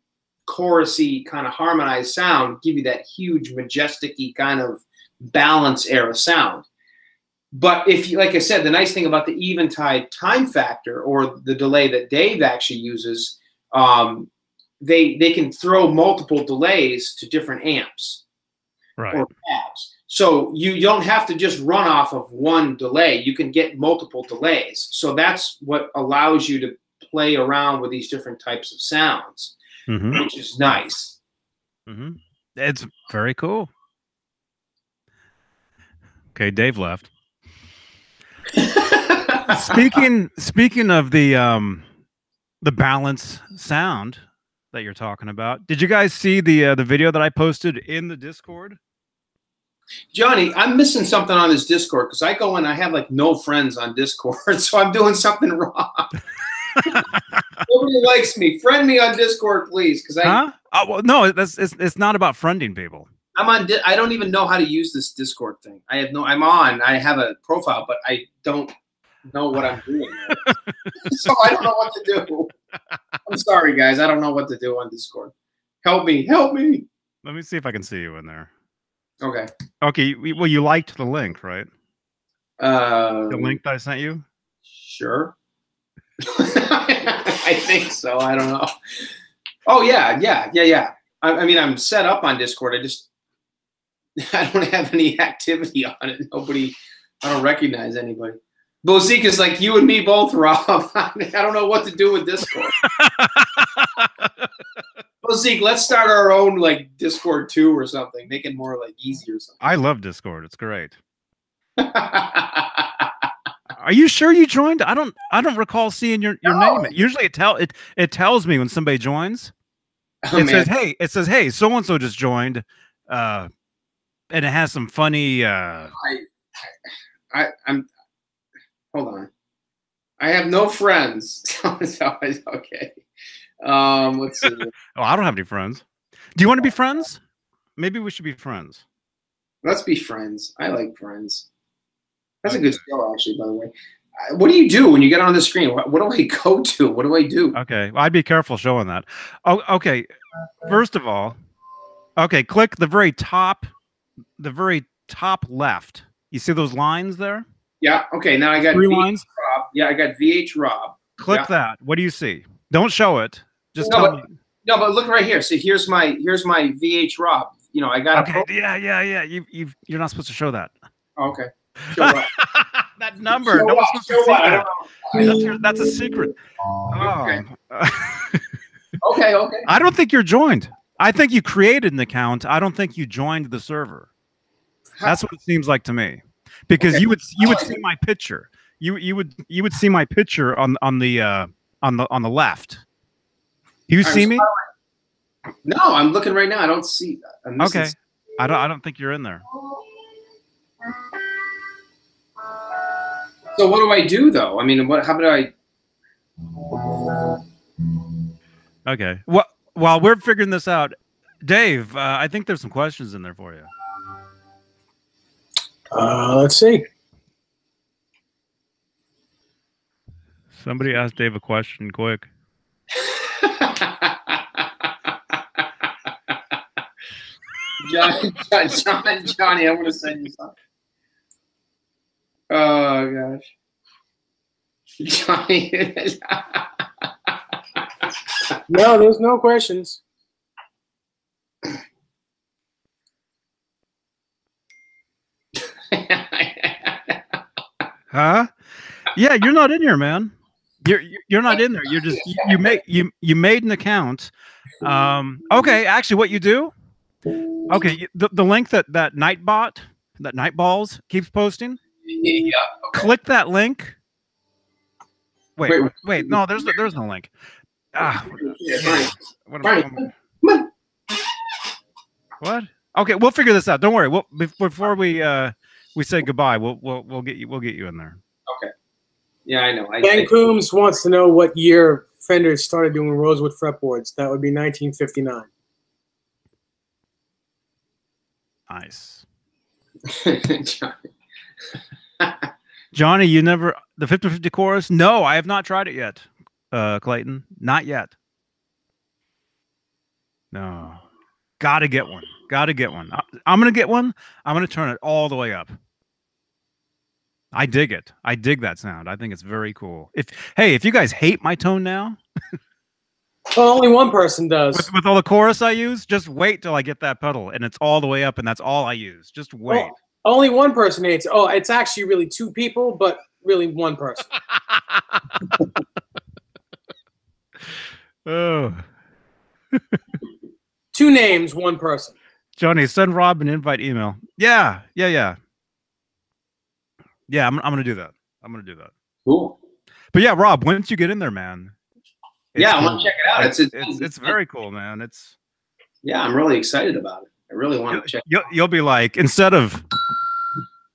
chorusy kind of harmonized sound, give you that huge majestic-y kind of balance era sound. But if you, like I said, the nice thing about the eventide time factor, or the delay that Dave actually uses, they can throw multiple delays to different amps or tabs. So you don't have to just run off of one delay. You can get multiple delays. So that's what allows you to play around with these different types of sounds, which is nice. It's very cool. Okay, Dave left. Speaking of the balance sound that you're talking about, did you guys see the video that I posted in the Discord? Johnny, I'm missing something on this Discord because I go and I have like no friends on Discord, so I'm doing something wrong. Nobody likes me. Friend me on Discord, please, because well, no, it's not about friending people. I'm on. I don't even know how to use this Discord thing. I have no. I'm on. I have a profile, but I don't know what I'm doing. So I don't know what to do. I'm sorry, guys. I don't know what to do on Discord. Help me. Help me. Let me see if I can see you in there. Okay. Okay. Well, you liked the link, right? The link that I sent you? Sure. I think so. I don't know. Oh, yeah. I mean, I'm set up on Discord. I don't have any activity on it. I don't recognize anybody. Bozique is like you and me both, Rob. I don't know what to do with Discord. Bozique, let's start our own like Discord 2 or something. Make it more like easy or something. I love Discord. It's great. Are you sure you joined? I don't recall seeing your name. Usually it tells me when somebody joins. It says hey, so and so just joined, and it has some funny. I'm hold on. I have no friends. So it's okay. Let's see. Oh, I don't have any friends. Do you want to be friends? Maybe we should be friends. Let's be friends. I like Friends. That's a good show, actually, by the way. What do you do when you get on the screen? What do I go to? What do I do? Okay. Well, I'd be careful showing that. Oh, okay. First of all, okay, click the very top left. You see those lines there? Yeah. Okay. Now I got three VH lines. Rob. Yeah, I got VH Rob. Click that. What do you see? Don't show it. Just tell me. No, but look right here. See, here's my VH Rob. You know, I got. Okay. Yeah. You're not supposed to show that. Oh, okay. Show what? That number. Show no one's what? supposed to Show see that. That's a secret. Okay. Oh. Okay. I don't think you're joined. I think you created an account. I don't think you joined the server. That's what it seems like to me. Because you would see my picture. You would see my picture on the left. Do you see me? No, I'm looking right now. I don't see. Okay. I don't think you're in there. So what do I do though? I mean, how do I? Okay. Well, while we're figuring this out, Dave, I think there's some questions in there for you. Let's see. Somebody asked Dave a question quick. Johnny, I'm going to send you something. Oh, gosh. Johnny. No, there's no questions. Huh? Yeah, you're not in here, man. You're not in there. You're just you made an account. Okay, actually, what you do? Okay, the link that Nightballs keeps posting. Yeah. Okay. Click that link. Wait. No, there's no link. What? Okay, we'll figure this out. Don't worry. Before we say goodbye, we'll get you in there. Okay. Yeah, I know. Ben Coombs wants to know what year Fender started doing rosewood fretboards. That would be 1959. Nice. Johnny, you never the 50/50 chorus? No, I have not tried it yet. Clayton, not yet. No. Gotta get one. I'm gonna get one. I'm gonna turn it all the way up. I dig it. I dig that sound. I think it's very cool. If you guys hate my tone now, well, only one person does. With all the chorus I use, just wait till I get that pedal and it's all the way up and that's all I use. Just wait. Well, only one person hates it. Oh, it's actually really two people, but really one person. Oh. Two names, one person. Johnny, send Rob an invite email. Yeah. I'm gonna do that. Cool. But yeah, Rob, once you get in there, man. Yeah, I cool. want to check it out. It's very cool, man. It's I'm really excited about it. I really want to check it out. You'll be like, instead of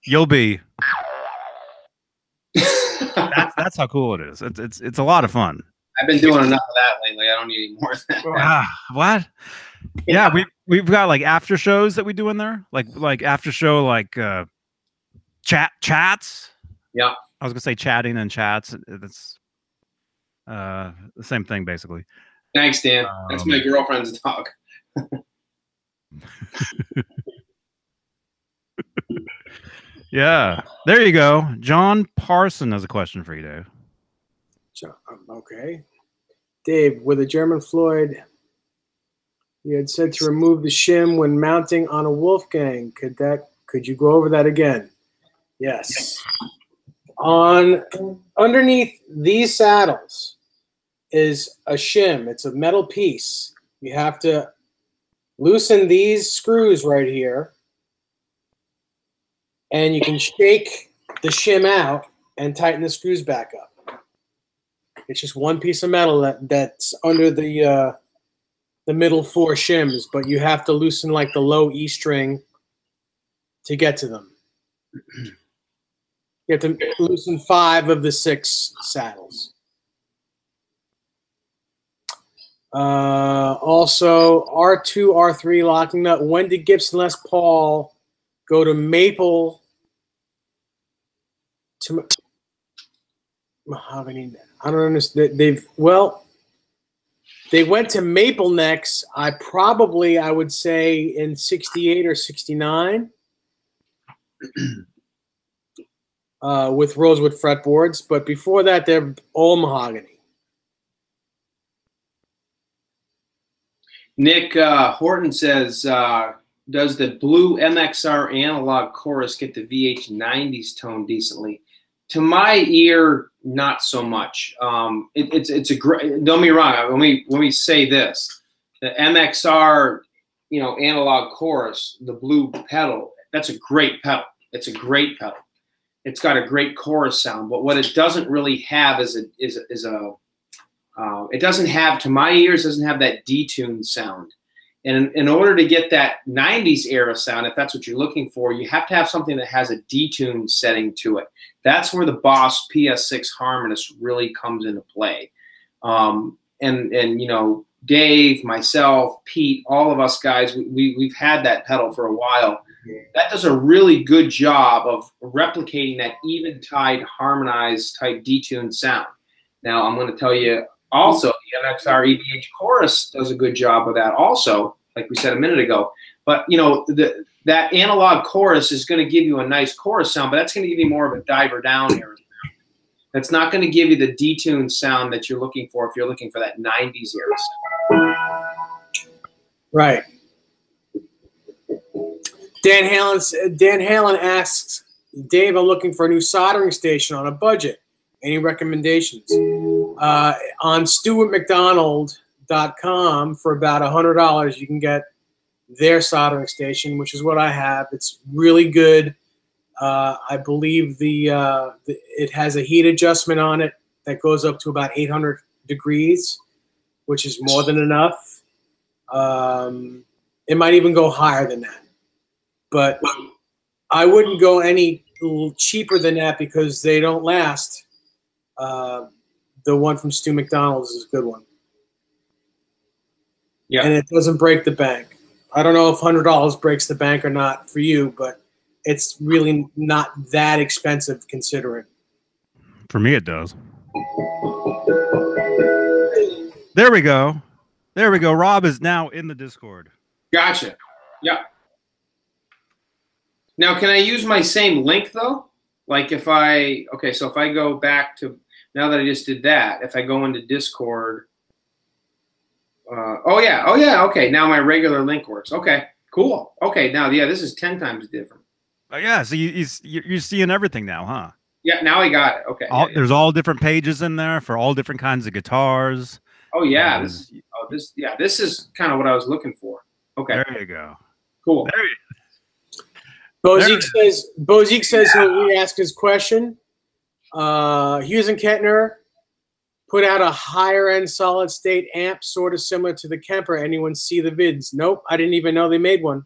you'll be that's how cool it is. It's a lot of fun. I've been doing enough of that lately. I don't need any more of that. What? Yeah, we've got like after shows that we do in there, like after show chats. Yeah, I was gonna say chatting and chats. It's the same thing basically. Thanks, Dan. That's my girlfriend's dog. Yeah, there you go. John Parson has a question for you, Dave. Okay. Dave, with a German Floyd, you had said to remove the shim when mounting on a Wolfgang. Could you go over that again? Yes. Underneath these saddles is a shim. It's a metal piece. You have to loosen these screws right here, and you can shake the shim out and tighten the screws back up. It's just one piece of metal that's under the middle 4 shims, but you have to loosen like the low E string to get to them. You have to loosen 5 of the 6 saddles. Also, R2, R3 locking nut. When did Gibson Les Paul go to maple to mahogany? I don't understand. They went to maple necks. I would say in 68 or 69 with rosewood fretboards. But before that, they're all mahogany. Nick Horton says, does the blue MXR analog chorus get the VH 90s tone decently? To my ear, not so much. It's a great. Don't get me wrong. When we say this, the MXR, analog chorus, the blue pedal, that's a great pedal. It's a great pedal. It's got a great chorus sound. But what it doesn't really have is it doesn't have, to my ears, doesn't have that detuned sound. And in order to get that 90s era sound, if that's what you're looking for, you have to have something that has a detuned setting to it. That's where the Boss PS6 Harmonist really comes into play. Dave, myself, Pete, all of us guys, we've had that pedal for a while. That does a really good job of replicating that eventide, harmonized type detuned sound. Now, I'm going to tell you also, the MXR EVH chorus does a good job of that also, like we said a minute ago. But, that analog chorus is going to give you a nice chorus sound, but that's going to give you more of a diver down area. That's not going to give you the detuned sound that you're looking for if you're looking for that 90s era sound. Right. Dan Halen asks, Dave, I'm looking for a new soldering station on a budget. Any recommendations? On StewartMcDonald.com for about $100, you can get their soldering station, which is what I have. It's really good. I believe it has a heat adjustment on it that goes up to about 800 degrees, which is more than enough. It might even go higher than that. But I wouldn't go any cheaper than that because they don't last. The one from Stu McDonald's is a good one. Yeah. And it doesn't break the bank. I don't know if $100 breaks the bank or not for you, but it's really not that expensive considering. For me, it does. There we go. There we go. Rob is now in the Discord. Gotcha. Yeah. Now, can I use my same link, though? Like if I go back to, now that I just did that, if I go into Discord, okay, now my regular link works. Okay, cool. Okay, now, yeah, this is 10 times different. Yeah, so you're seeing everything now, huh? Yeah, now I got it. Okay. There's all different pages in there for all different kinds of guitars. Oh, yeah. This is kind of what I was looking for. Okay. There you go. Cool. Bozique says he'll re-ask his question. Hughes and Kettner put out a higher end solid state amp, sort of similar to the Kemper. Anyone see the vids? Nope, I didn't even know they made one.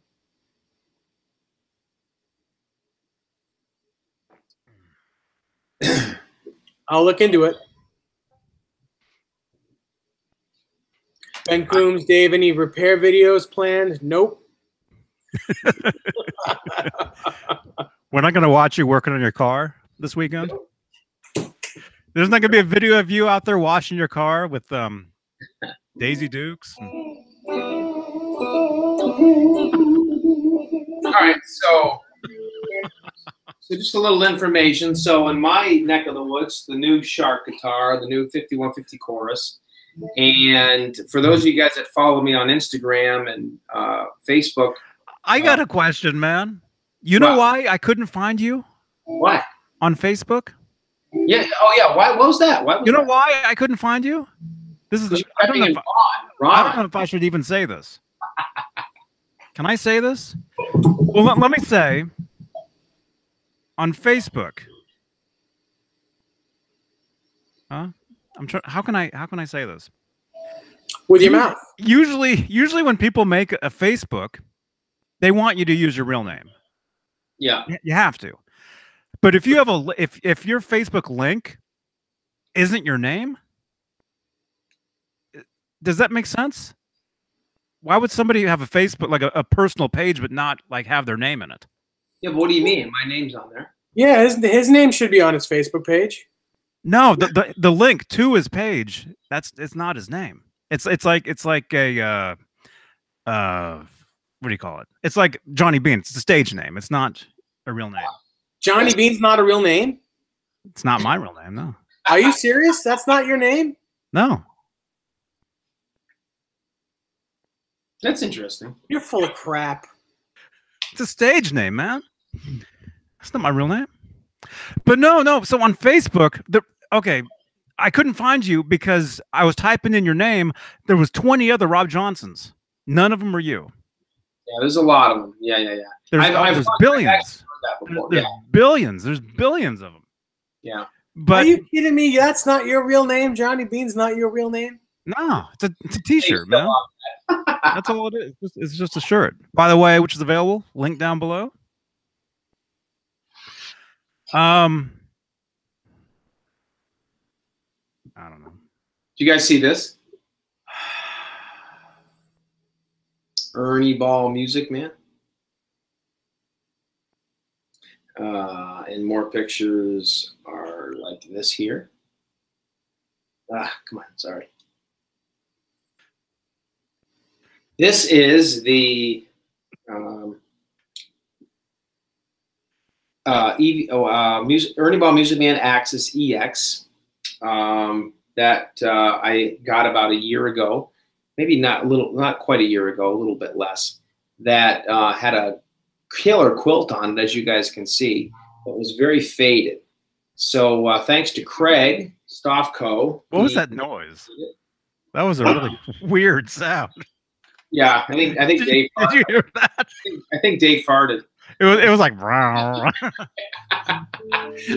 I'll look into it. Ben Coombs, Dave, any repair videos planned? Nope. We're not going to watch you working on your car this weekend. There's not going to be a video of you out there washing your car with Daisy Dukes. All right, so just a little information. So in my neck of the woods, the new Shark guitar, the new 5150 chorus. And for those of you guys that follow me on Instagram and Facebook. I got a question, man. You know why I couldn't find you? Why? On Facebook? Yeah. Oh, yeah. Why? What was that? What was you know why I couldn't find you? This is. I don't know if I should even say this. Can I say this? Well, let me say. On Facebook. Huh? I'm trying. How can I say this? With your mouth. Usually when people make a Facebook, they want you to use your real name. Yeah. You have to. But if you have if your Facebook link isn't your name, does that make sense? Why would somebody have a Facebook, like a personal page, but not like have their name in it? Yeah, but what do you mean? My name's on there. Yeah, his name should be on his Facebook page. No, the link to his page, it's not his name. It's like a what do you call it? It's like Johnny Beane. It's a stage name. It's not a real name. Johnny Beane's not a real name? It's not my real name, no. Are you serious? That's not your name? No. That's interesting. You're full of crap. It's a stage name, man. It's not my real name. But no. So on Facebook, okay, I couldn't find you because I was typing in your name. There was 20 other Rob Johnsons. None of them were you. Yeah, there's a lot of them. Yeah. There's billions. There's billions. There's billions of them. Yeah. But are you kidding me? That's not your real name. Johnny Beane's not your real name. No, it's a T-shirt, man. That's all it is. It's just a shirt. By the way, which is available. Link down below. I don't know. Do you guys see this? Ernie Ball music, man. And more pictures are like this here. Come on, sorry. This is the Ernie Ball Music Man Axis EX that I got about a year ago, maybe not quite a year ago, a little bit less. That had a killer quilt on it, as you guys can see. It was very faded. So thanks to Craig Stoffco. What was that noise? That was a really weird sound. Yeah, I think Dave farted. Did you hear that? I think Dave farted. It was like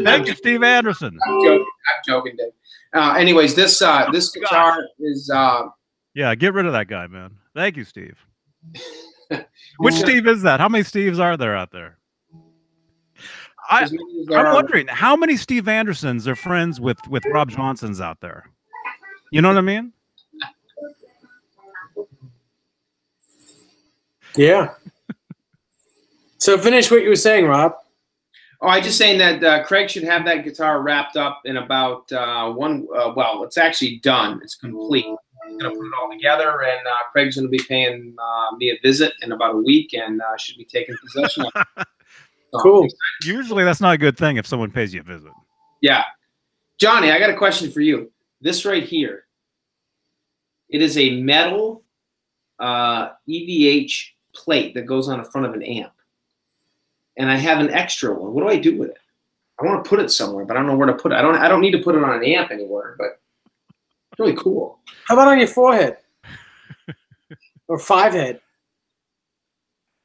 Thank you, Steve Anderson. I'm joking, Dave. Anyways, this guitar is yeah, get rid of that guy, man. Thank you, Steve. Which Steve is that? How many Steves are there out there? I'm wondering how many Steve Andersons are friends with Rob Johnsons out there. You know what I mean? Yeah. So finish what you were saying, Rob. Oh, I just saying that Craig should have that guitar wrapped up in about well, it's actually done. It's complete. He's going to put it all together, and Craig's going to be paying me a visit in about a week, and should be taking possession of it. Cool. Usually that's not a good thing if someone pays you a visit. Yeah. Johnny, I got a question for you. This right here, it is a metal EVH plate that goes on the front of an amp. And I have an extra one. What do I do with it? I want to put it somewhere, but I don't know where to put it. I don't need to put it on an amp anywhere, but it's really cool. How about on your forehead? Or 5-head?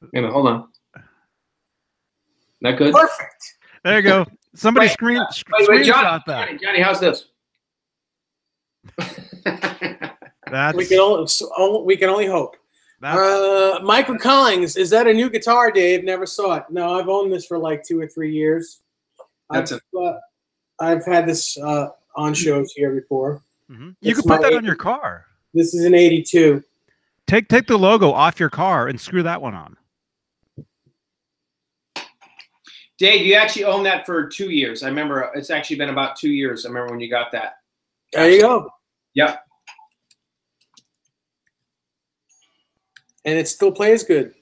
Wait a minute, hold on. Not good? Perfect. There you go. Somebody Wait, screenshot that. Johnny, how's this? That's, we can only hope. Michael Collins, is that a new guitar, Dave? Never saw it. No, I've owned this for like 2 or 3 years. I've had this on shows here before. You can put that on your car. This is an 82. Take the logo off your car and screw that one on. Dave, you actually own that for 2 years. I remember it's actually been about 2 years. I remember when you got that. There you go. Yep. And it still plays good.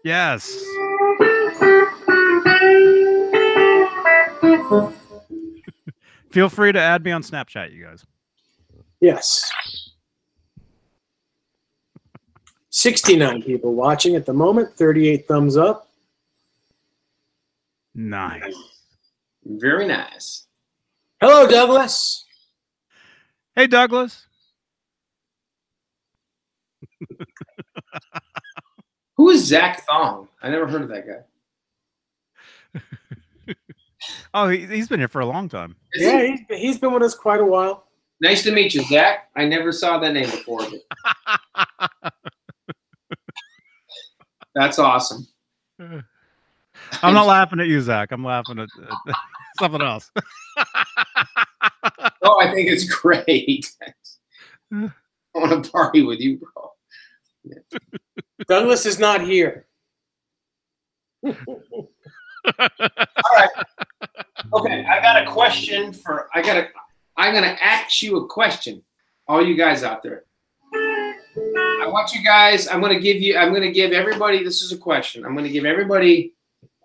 Yes. Feel free to add me on Snapchat, you guys. Yes. 69 people watching at the moment. 38 thumbs up. Nice. Very nice. Hello, Douglas. Hey, Douglas. Who is Zach Thong? I never heard of that guy. Oh, he's been here for a long time. Yeah, he's been with us quite a while. Nice to meet you, Zach. I never saw that name before. That's awesome. I'm not laughing at you, Zach. I'm laughing at something else. Oh, I think it's great. I want to party with you, bro. Yeah. Douglas is not here. All right. Okay, I got a question I'm gonna ask you a question. All you guys out there. I want you guys, I'm gonna give everybody, this is a question. I'm gonna give everybody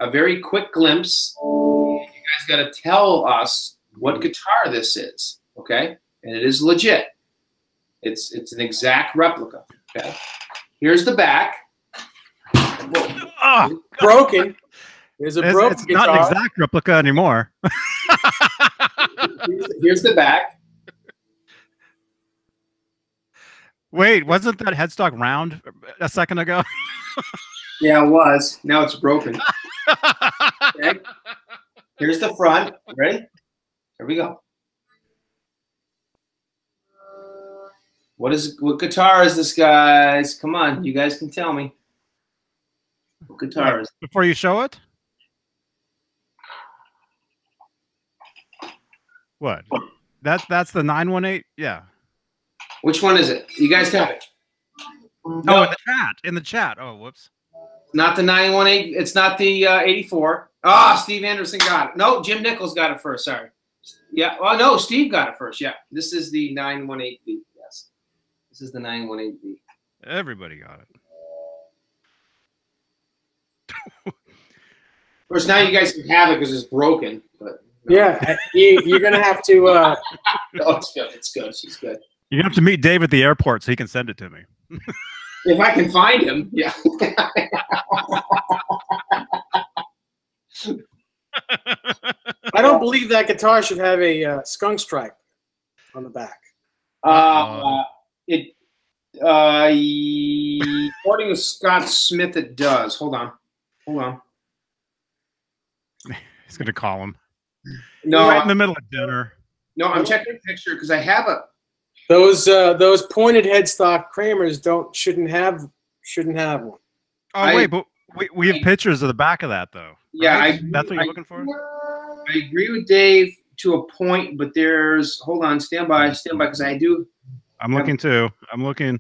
a very quick glimpse. You guys gotta tell us what guitar this is, okay? And it is legit. It's an exact replica. Okay. Here's the back. Oh, broken. There's a broken it's guitar. Not an exact replica anymore. Here's the back. Wait, wasn't that headstock round a second ago? Yeah, it was. Now it's broken. Okay. Here's the front. Ready? Here we go. What guitar is this, guys? Come on, you guys can tell me. What guitar is it? Before you show it? What? That's the 918? Yeah. Which one is it? You guys tell me. No, in the chat. Oh, whoops. Not the 918. It's not the 84. Ah, Steve Anderson got it. No, Jim Nichols got it first. Sorry. Yeah. Oh, no, Steve got it first. Yeah. This is the 918B. Yes. This is the 918B. Everybody got it. Of course, now you guys can have it because it's broken. But no. Yeah, you're gonna have to. No, it's good. It's good. She's good. You have to meet Dave at the airport so he can send it to me. If I can find him, yeah. I don't believe that guitar should have a skunk stripe on the back. According to Scott Smith, it does. Hold on. He's gonna call him. No, right in the middle of dinner. No, I'm checking the picture because I have a. Those pointed headstock Kramers shouldn't have one. Oh wait, but we have pictures of the back of that though. Yeah, right? That's what you're looking for. I agree with Dave to a point, but there's. Hold on, stand by, because I do. I'm looking too. I'm looking.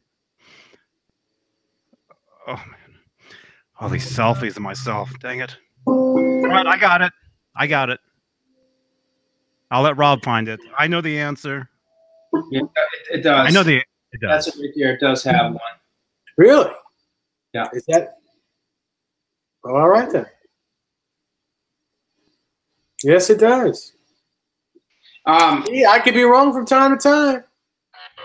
Oh man, all these selfies of myself. Dang it! All right, I got it. I'll let Rob find it. I know the answer. Yeah, it does. I know it does. That's it right there. It does have one. Really? Yeah. Is that? Oh, all right then. Yes, it does. Yeah, I could be wrong from time to time.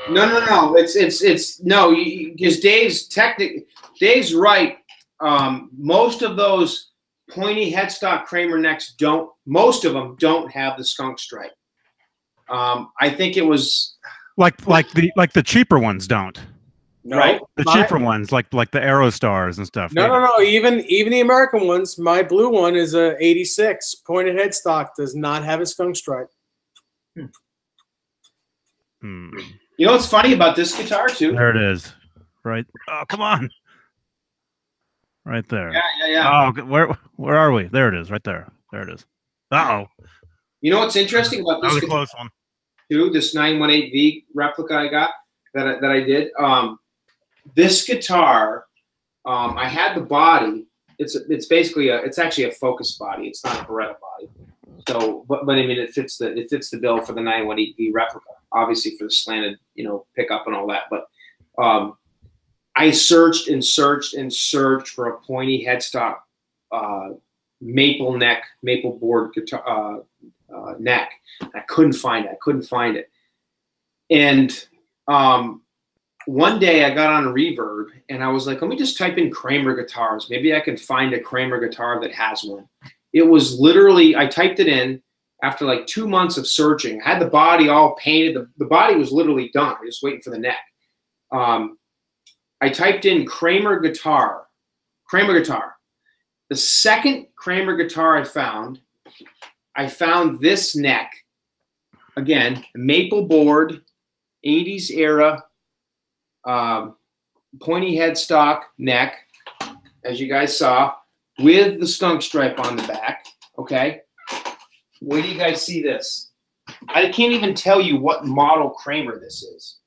No. It's no, because Dave's right. Most of those pointy headstock Kramer necks most of them don't have the skunk stripe. I think it was like the cheaper ones don't. No, Right. The cheaper ones, like the Aerostars and stuff. No. Even the American ones. My blue one is a '86 pointed headstock. Does not have a skunk stripe. Hmm. You know what's funny about this guitar too? There it is. Right. Oh, come on. Right there. Yeah. Oh, where are we? There it is. Right there. There it is. Uh-oh. You know what's interesting about That this was a guitar close one. too? This 918V replica I got that I did. This guitar, I had the body. It's basically it's actually a Focus body. It's not a Beretta body. So, but I mean, it fits the bill for the 918V replica. Obviously for the slanted, pickup and all that. But I searched and searched and searched for a pointy headstock, maple board guitar neck. I couldn't find it. And one day I got on Reverb and I was like, let me just type in Kramer guitars. Maybe I can find a Kramer guitar that has one. It was literally, I typed it in after like 2 months of searching. I had the body all painted. The body was literally done. I was just waiting for the neck. I typed in Kramer guitar. The second Kramer guitar I found this neck. Again, maple board, 80s era, pointy headstock neck, as you guys saw, with the skunk stripe on the back. Okay. Where do you guys see this? I can't even tell you what model Kramer this is.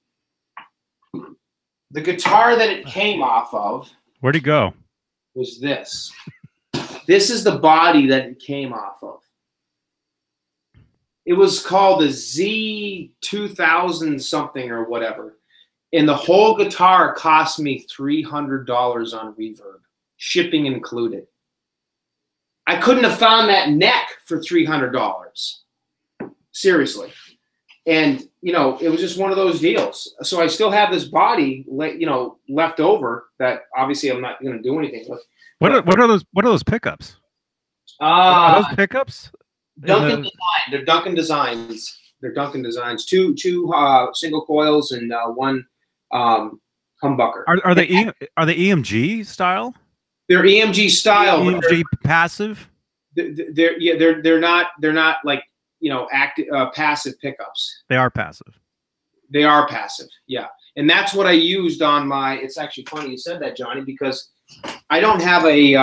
The guitar that it came off of. Where'd he go? Was this. This is the body that it came off of. It was called the Z2000 something or whatever. And the whole guitar cost me $300 on Reverb, shipping included. I couldn't have found that neck for $300. Seriously. And, it was just one of those deals. So I still have this body, left over that obviously I'm not going to do anything with. What are those pickups? Are those pickups? Duncan Design. They're Duncan Designs. Two single coils and one humbucker. Are they EMG style? They're EMG style. EMG passive. They're not like active passive pickups. They are passive. They are passive. Yeah, and that's what I used on my. It's actually funny you said that, Johnny, because I don't have a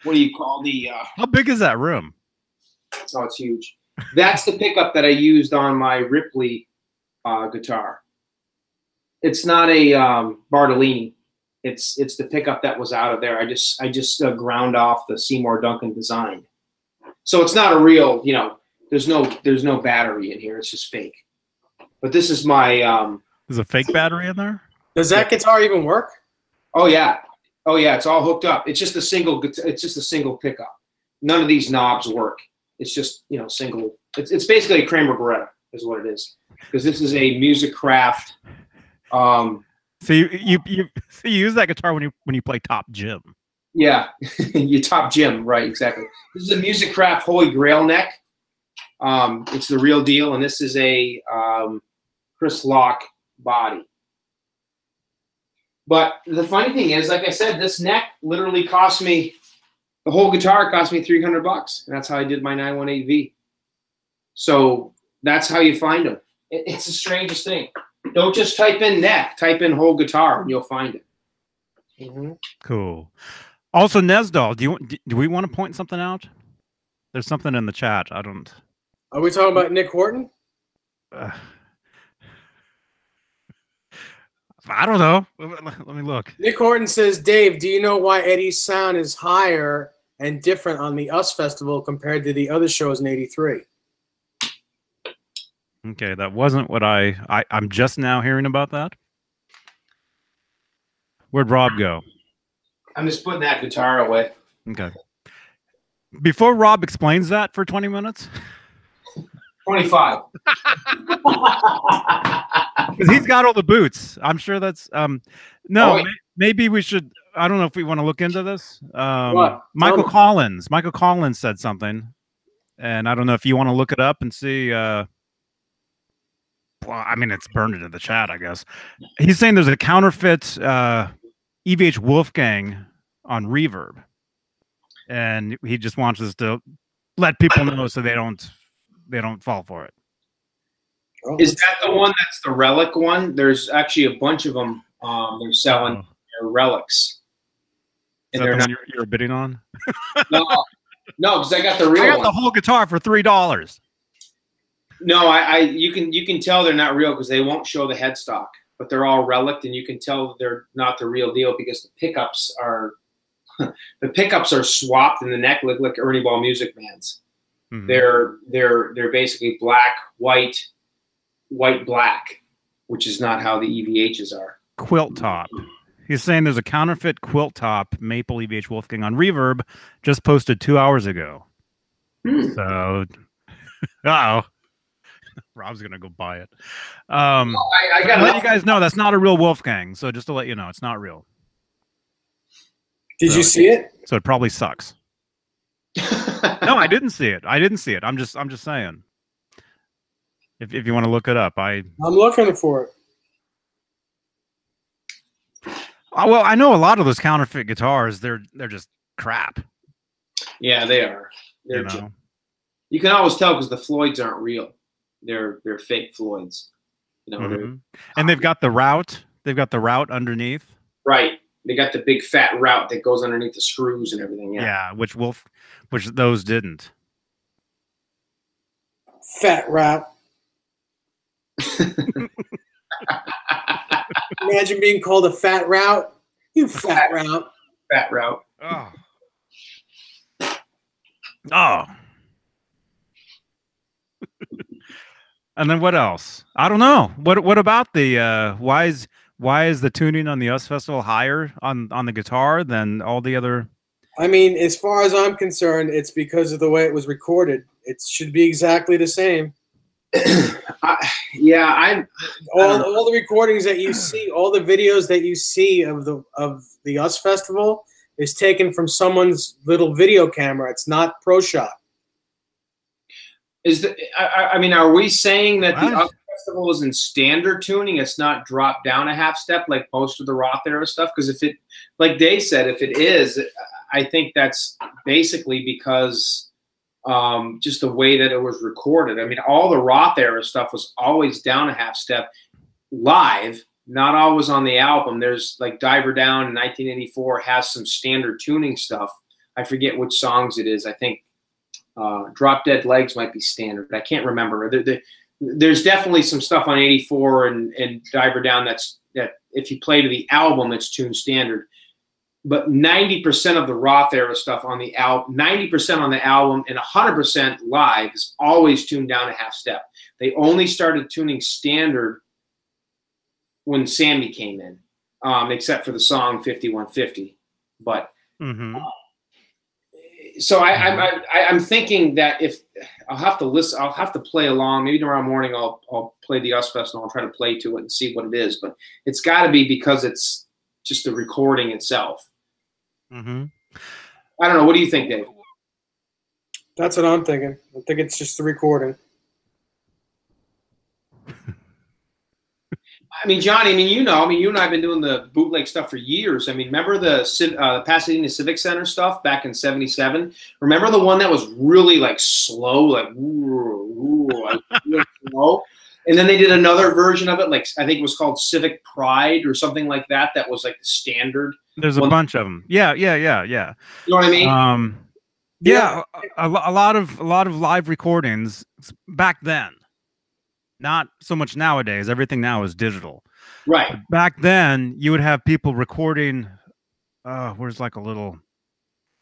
what do you call the? How big is that room? Oh, it's huge. That's the pickup that I used on my Ripley guitar. It's not a Bartolini. It's the pickup that was out of there. I just ground off the Seymour Duncan Design. So it's not a real, there's no battery in here. It's just fake. But this is my. There's a fake battery in there. Does that guitar even work? Oh yeah, it's all hooked up. It's just a single. It's just a single pickup. None of these knobs work. It's just single. It's basically a Kramer Beretta is what it is, because this is a Music Craft. So you use that guitar when you play Top Jim. Yeah, you Top Jim, right? Exactly. This is a Music Craft Holy Grail neck. It's the real deal, and this is a Chris Locke body. But the funny thing is, like I said, this neck literally cost me. The whole guitar cost me $300, and that's how I did my 918V. So that's how you find them. It's the strangest thing. Don't just type in neck, type in whole guitar, and you'll find it. Mm-hmm. Cool. Also, Nesdal, do we want to point something out? There's something in the chat. I don't. Are we talking about Nick Horton? I don't know. Let me look. Nick Horton says, Dave, do you know why Eddie's sound is higher and different on the US Festival compared to the other shows in '83? Okay, that wasn't what I'm just now hearing about that. Where'd Rob go? I'm just putting that guitar away. Okay. Before Rob explains that for 20 minutes. 25. Because he's got all the boots. I'm sure that's maybe we should. I don't know if we want to look into this. What? Michael Collins said something, and I don't know if you want to look it up and see. Well, I mean, it's burned into the chat, I guess. He's saying there's a counterfeit EVH Wolfgang on Reverb, and he just wants us to let people know so they don't fall for it. Is that the one that's the relic one? There's actually a bunch of them. They're selling their relics. And they're not you're bidding on? No, because I got the real. I got one. the whole guitar for $3. No, you can tell they're not real because they won't show the headstock, but they're all relic, and you can tell they're not the real deal because the pickups are swapped in the neck, like Ernie Ball Music Man's. Mm-hmm. They're basically black, white, black, which is not how the EVHs are. Quilt top. He's saying there's a counterfeit quilt top maple EVH Wolfgang on Reverb, just posted 2 hours ago. So, Rob's gonna go buy it. I gotta let you guys know that's not a real Wolfgang. So just to let you know, it's not real. Did you see it? So it probably sucks. No, I didn't see it. I'm just saying. If you want to look it up, I'm looking for it. Well, I know a lot of those counterfeit guitars. They're just crap. Yeah, they are. You can always tell because the Floyds aren't real. They're fake Floyds. And they've got the route. They've got the route underneath. Right. They got the big fat route that goes underneath the screws and everything. Yeah, which those didn't. Fat route. Imagine being called a fat route. You fat route. Fat route. Oh. And then what else? I don't know. What about the why is the tuning on the US Festival higher on the guitar than all the other? I mean, as far as I'm concerned, it's because of the way it was recorded. It should be exactly the same. Yeah, all the recordings that you see, all the videos that you see of the US Festival is taken from someone's little video camera. It's not Pro Shot. I mean, are we saying that the US Festival is in standard tuning? It's not dropped down a half step like most of the Roth era stuff? Because if it, like Dave said, if it is, I think that's basically because just the way that it was recorded. I mean, all the Roth era stuff was always down a half step live, not always on the album. There's like Diver Down in 1984 has some standard tuning stuff. I forget which songs it is. I think Drop Dead Legs might be standard. I can't remember. There's definitely some stuff on 84 and Diver Down that if you play to the album, it's tuned standard. But 90% of the Roth era stuff on the album, 90% on the album and 100% live is always tuned down a half step. They only started tuning standard when Sammy came in, except for the song 5150. But so I'm thinking that if I'll have to listen, I'll have to play along. Maybe tomorrow morning I'll play the US Festival. I'll try to play to it and see what it is. But it's got to be because it's just the recording itself. I don't know. What do you think, Dave? That's what I'm thinking. I think it's just the recording. I mean, Johnny, you and I have been doing the bootleg stuff for years. I mean, remember the Pasadena Civic Center stuff back in '77? Remember the one that was really like slow, like, slow? And then they did another version of it, like I think it was called Civic Pride or something like that. That was like the standard. There's a bunch of them. Yeah. You know what I mean? Yeah, a lot of live recordings back then. Not so much nowadays. Everything now is digital. Right. But back then, you would have people recording. Where's like a little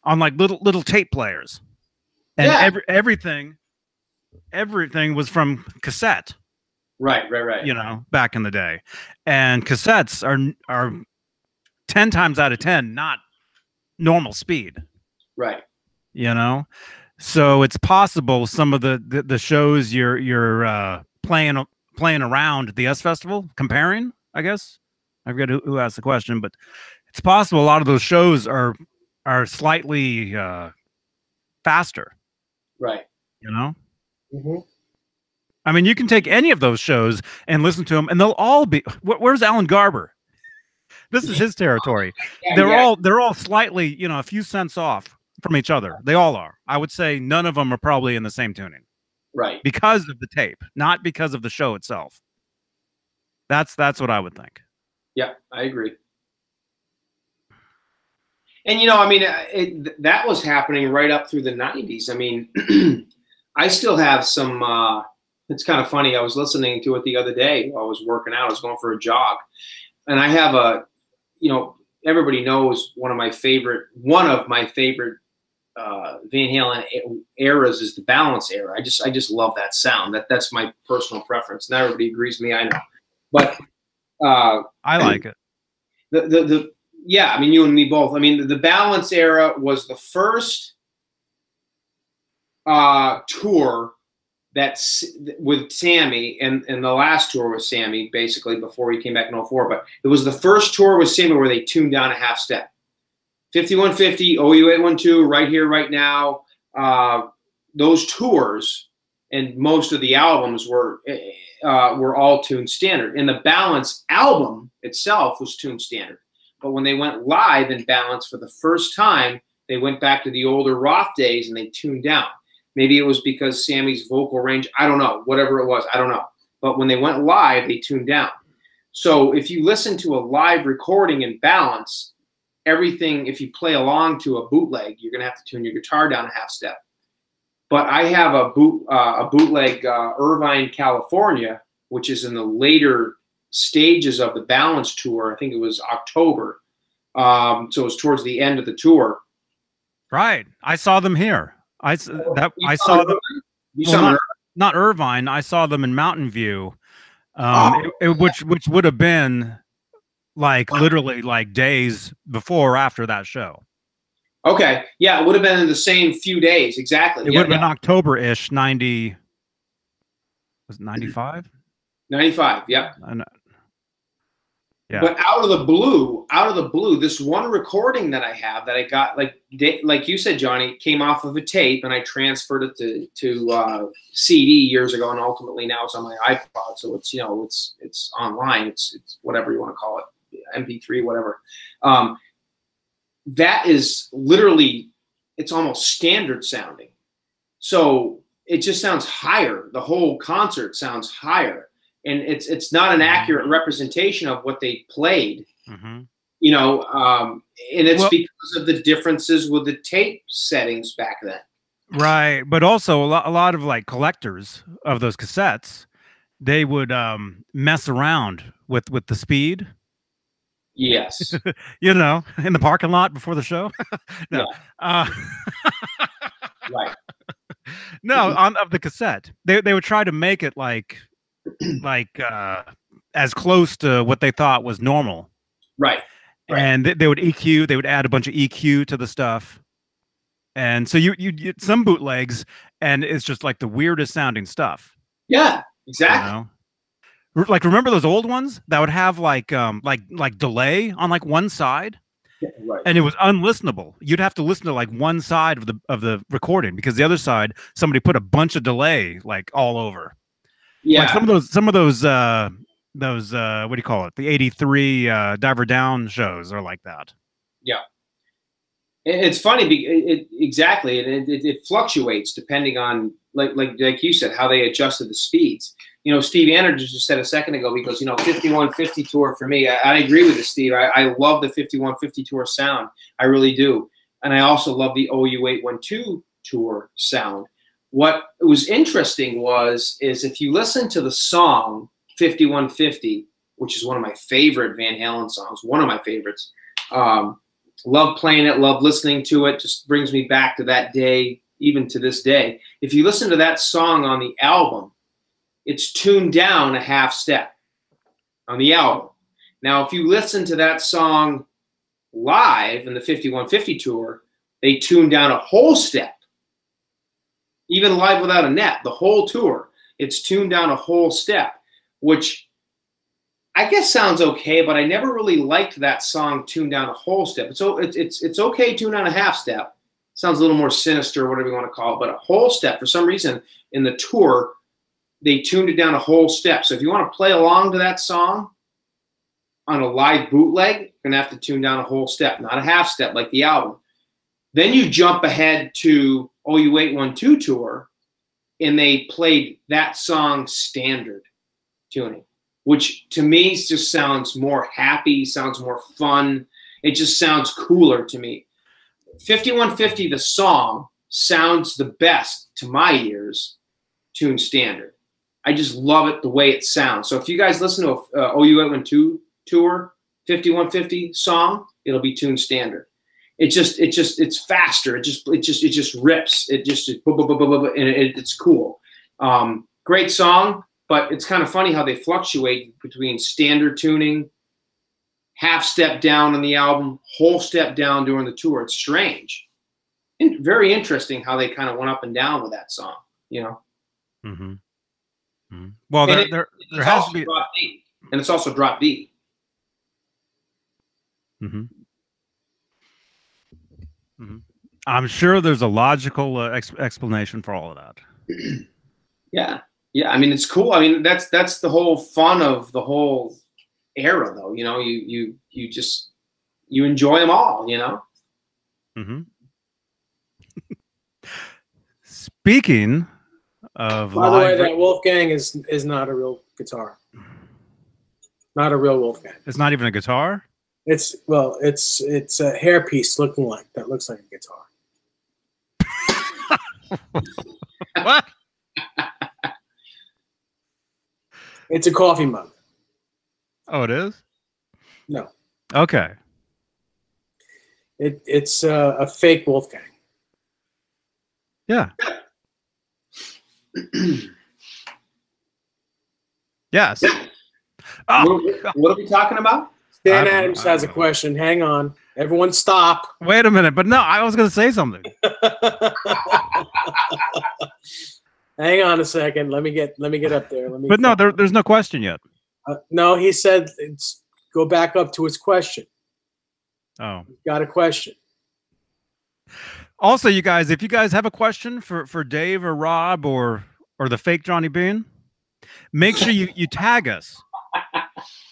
on like little tape players, and everything was from cassette. Right. You know, back in the day, and cassettes are 10 times out of 10 not normal speed. Right. You know, so it's possible some of the shows you're playing around at the US Festival, comparing, I guess. I forget who asked the question, but it's possible a lot of those shows are slightly faster. Right. You know? I mean, you can take any of those shows and listen to them, and they'll all be. Where's Alan Garber? This is his territory. Yeah, they're all slightly, you know, a few cents off from each other. They all are. I would say none of them are probably in the same tuning. Right. Because of the tape, not because of the show itself. That's what I would think. Yeah, I agree. And, you know, I mean, that was happening right up through the 90s. I mean, I still have some, it's kind of funny. I was listening to it the other day while I was working out. I was going for a jog. And I have a, you know, everybody knows one of my favorite Van Halen eras is the Balance era. I just love that sound. That's my personal preference. Not everybody agrees with me, I know. But I like it. Yeah, I mean, you and me both. I mean, the Balance era was the first tour that's with Sammy, and the last tour with Sammy, basically, before he came back in 04. But it was the first tour with Sammy where they tuned down a half step. 5150, OU812, Right Here, Right Now. Those tours and most of the albums were all tuned standard. And the Balance album itself was tuned standard. But when they went live in Balance for the first time, they went back to the older Roth days and they tuned down. Maybe it was because Sammy's vocal range, I don't know, whatever it was, I don't know. But when they went live, they tuned down. So if you listen to a live recording in Balance, everything, if you play along to a bootleg, you're going to have to tune your guitar down a half step. But I have a bootleg Irvine, California, which is in the later stages of the Balance tour. I think it was October. So it was towards the end of the tour. Right. I saw them here. I saw them. You saw them? Not Irvine. I saw them in Mountain View, which would have been like literally like days before or after that show. Okay. Yeah, it would have been in the same few days. Exactly. It would have been October-ish, 90. Was it 95? 95, yep. Yeah. But out of the blue, this one recording that I have that I got, like you said, Johnny, came off of a tape, and I transferred it to CD years ago, and ultimately now it's on my iPod. So it's, you know, it's online. It's whatever you want to call it, MP3, whatever. That is literally, it's almost standard sounding. So it just sounds higher. The whole concert sounds higher. And it's not an accurate representation of what they played, you know, and it's because of the differences with the tape settings back then. Right, but also a lot of like collectors of those cassettes, they would mess around with the speed. Yes, you know, in the parking lot before the show. No, right. No, of the cassette, they would try to make it like as close to what they thought was normal. Right. And they would EQ, they would add a bunch of EQ to the stuff. And so you get some bootlegs and it's just like the weirdest sounding stuff. Yeah, exactly. You know? Like, remember those old ones that would have like delay on like one side? Yeah, right. And it was unlistenable. You'd have to listen to like one side of the recording because the other side, somebody put a bunch of delay like all over. Yeah. Like some of those what do you call it? The 83 Diver Down shows are like that. Yeah. It's funny. Exactly. It fluctuates depending on, like you said, how they adjusted the speeds. You know, Steve Anderson just said a second ago, because, you know, 5150 tour for me, I agree with you, Steve. I love the 5150 tour sound. I really do. And I also love the OU812 tour sound. What was interesting is if you listen to the song 5150, which is one of my favorite Van Halen songs, one of my favorites, love playing it, love listening to it, just brings me back to that day, even to this day. If you listen to that song on the album, it's tuned down a half step on the album. Now, if you listen to that song live in the 5150 tour, they tune down a whole step. Even Live Without a Net, the whole tour, it's tuned down a whole step, which I guess sounds okay, but I never really liked that song tuned down a whole step. It's okay tuned down a half step. Sounds a little more sinister, whatever you want to call it, but a whole step, for some reason, in the tour, they tuned it down a whole step. So if you want to play along to that song on a live bootleg, you're going to have to tune down a whole step, not a half step like the album. Then you jump ahead to OU812 tour, and they played that song standard tuning, which to me just sounds more happy, sounds more fun. It just sounds cooler to me. 5150, the song, sounds the best to my ears tuned standard. I just love it the way it sounds. So if you guys listen to a OU812 tour 5150 song, it'll be tuned standard. It's faster. It just rips. It's cool. Great song, but it's kind of funny how they fluctuate between standard tuning, half step down on the album, whole step down during the tour. It's strange. And very interesting how they kind of went up and down with that song, you know? Mm-hmm. Mm-hmm. Well, there has to be. Drop D, and it's also drop D. Mm-hmm. Mm-hmm. I'm sure there's a logical explanation for all of that. Yeah. Yeah. I mean, it's cool. I mean, that's the whole fun of the whole era, though. You know, you enjoy them all, you know? Mm-hmm. Speaking of, by the way, that Wolfgang is not a real guitar. Not a real Wolfgang. It's not even a guitar? It's a hairpiece looking like that. Looks like a guitar. What? It's a coffee mug. Oh, it is? No. Okay. It's a fake Wolfgang. Yeah. Yes. Oh. What are we talking about? Stan Adams has a question. Hang on. Everyone stop. Wait a minute. But no, I was going to say something. Hang on a second. Let me get up there. But no, there's no question yet. No, he said go back up to his question. Oh. He's got a question. Also, you guys, if you guys have a question for Dave or Rob or the fake Johnny Beane, make sure you tag us.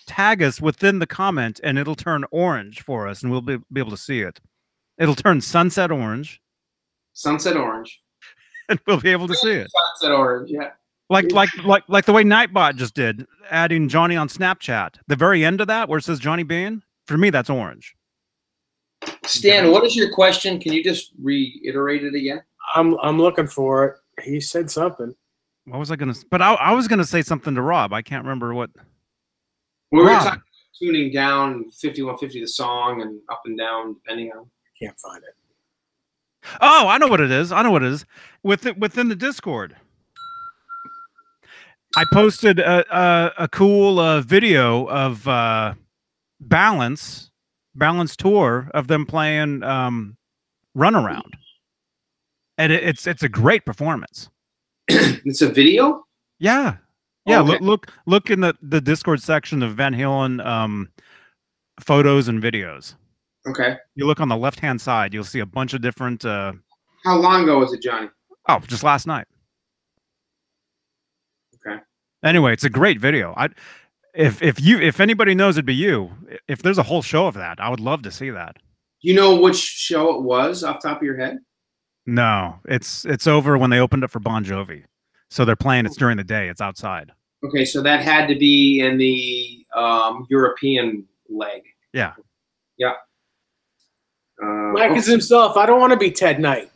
Tag us within the comment, and it'll turn orange for us, and we'll be able to see it. It'll turn sunset orange. Sunset orange. And we'll be able to see it. Sunset orange, yeah. Like the way Nightbot just did, adding Johnny on Snapchat. The very end of that, where it says Johnny Beane, for me, that's orange. Stan, what is your question? Can you just reiterate it again? I'm looking for it. He said something. What was I gonna? But I was gonna say something to Rob. I can't remember what. We were talking tuning down 5150 the song and up and down depending on. Can't find it. Oh, I know what it is. I know what it is. Within the Discord, I posted a cool video of Balance tour of them playing Runaround, and it's a great performance. It's a video. Yeah. Yeah, okay. look in the Discord section of Van Halen photos and videos. Okay. You look on the left-hand side, you'll see a bunch of different. How long ago was it, Johnny? Oh, just last night. Okay. Anyway, it's a great video. If anybody knows, it'd be you. If there's a whole show of that, I would love to see that. You know which show it was off the top of your head? No, it's over when they opened up for Bon Jovi. So they're playing. It's during the day. It's outside. Okay, so that had to be in the European leg. Yeah. Yeah. Mike is himself. I don't want to be Ted Knight.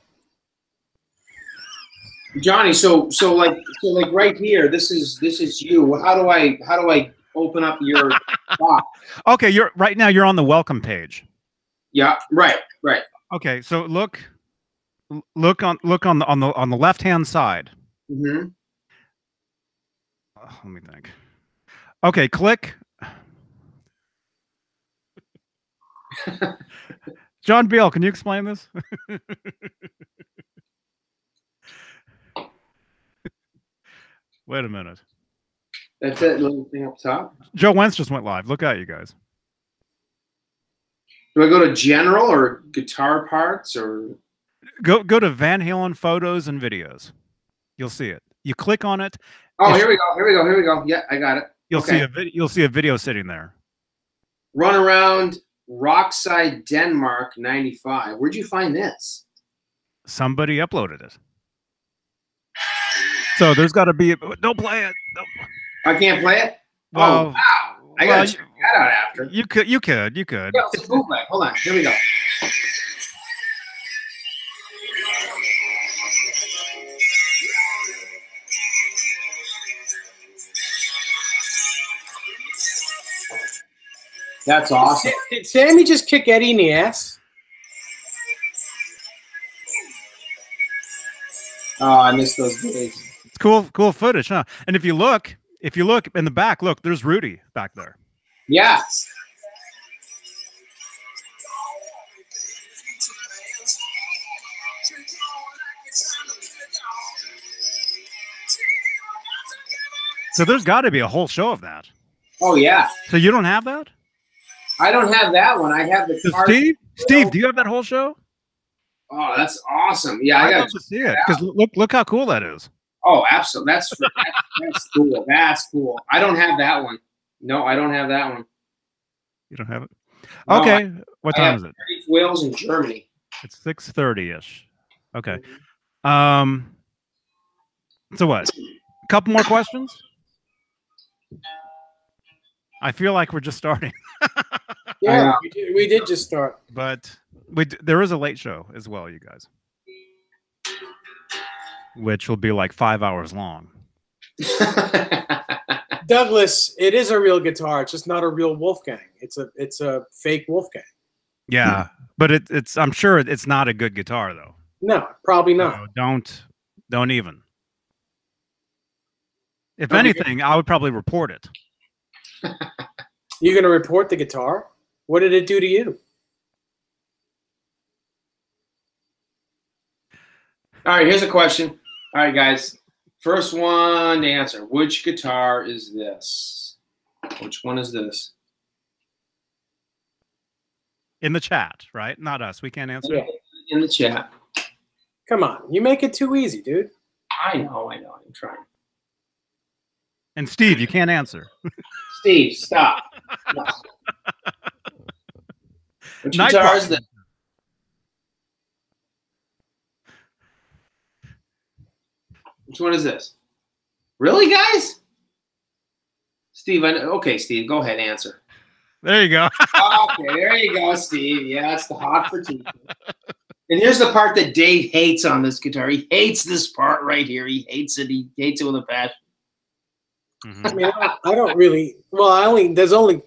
Johnny, so like right here, this is you. How do I open up your box? Okay, you're on the welcome page. Yeah, right. Okay, so look on the left-hand side. Mm-hmm. Let me think. Okay, click. John Beale, can you explain this? Wait a minute. That's that little thing up top. Joe Wentz just went live. Look at you guys. Do I go to general or guitar parts or go to Van Halen photos and videos? You'll see it. You click on it. Oh, here we go. Here we go. Here we go. Yeah, I got it. You'll see a video sitting there. Run around Rockside, Denmark, 95. Where'd you find this? Somebody uploaded it. So there's got to be. Don't play it. Don't. I can't play it. Well, oh wow! I gotta check that out after. You could. Yeah, it's a bootleg. Hold on. Here we go. That's awesome. Did Sammy just kick Eddie in the ass? Oh, I missed those days. It's cool footage, huh? And if you look in the back, look, there's Rudy back there. Yeah. So there's got to be a whole show of that. Oh yeah. So you don't have that? I don't have that one. I have the card. Steve, do you have that whole show? Oh, that's awesome. Yeah, I got to see it because look how cool that is. Oh, absolutely. That's cool. That's cool. I don't have that one. No, I don't have that one. You don't have it? Okay. What time is it? Wales in Germany. It's 6:30-ish. Okay. So what? A couple more questions? I feel like we're just starting. Yeah, we did just start. But there is a late show as well, you guys. Which will be like 5 hours long. Douglas, it is a real guitar. It's just not a real Wolfgang. It's a fake Wolfgang. Yeah, but it's I'm sure it's not a good guitar though. No, probably not. No, don't even. If anything, I would probably report it. You're going to report the guitar? What did it do to you? All right, here's a question. All right, guys. First one to answer. Which guitar is this? Which one is this? In the chat, right? Not us. We can't answer. Yeah, in the chat. Come on. You make it too easy, dude. I know. I'm trying. And Steve, you can't answer. Steve, stop. No. Which guitar is this? Which one is this? Really, guys? Steve, okay, Steve, go ahead, answer. There you go. Okay, there you go, Steve. Yeah, it's the hot for teacher. And here's the part that Dave hates on this guitar. He hates this part right here. He hates it. He hates it with a passion. Mm-hmm. I mean, I don't really. Well, there's only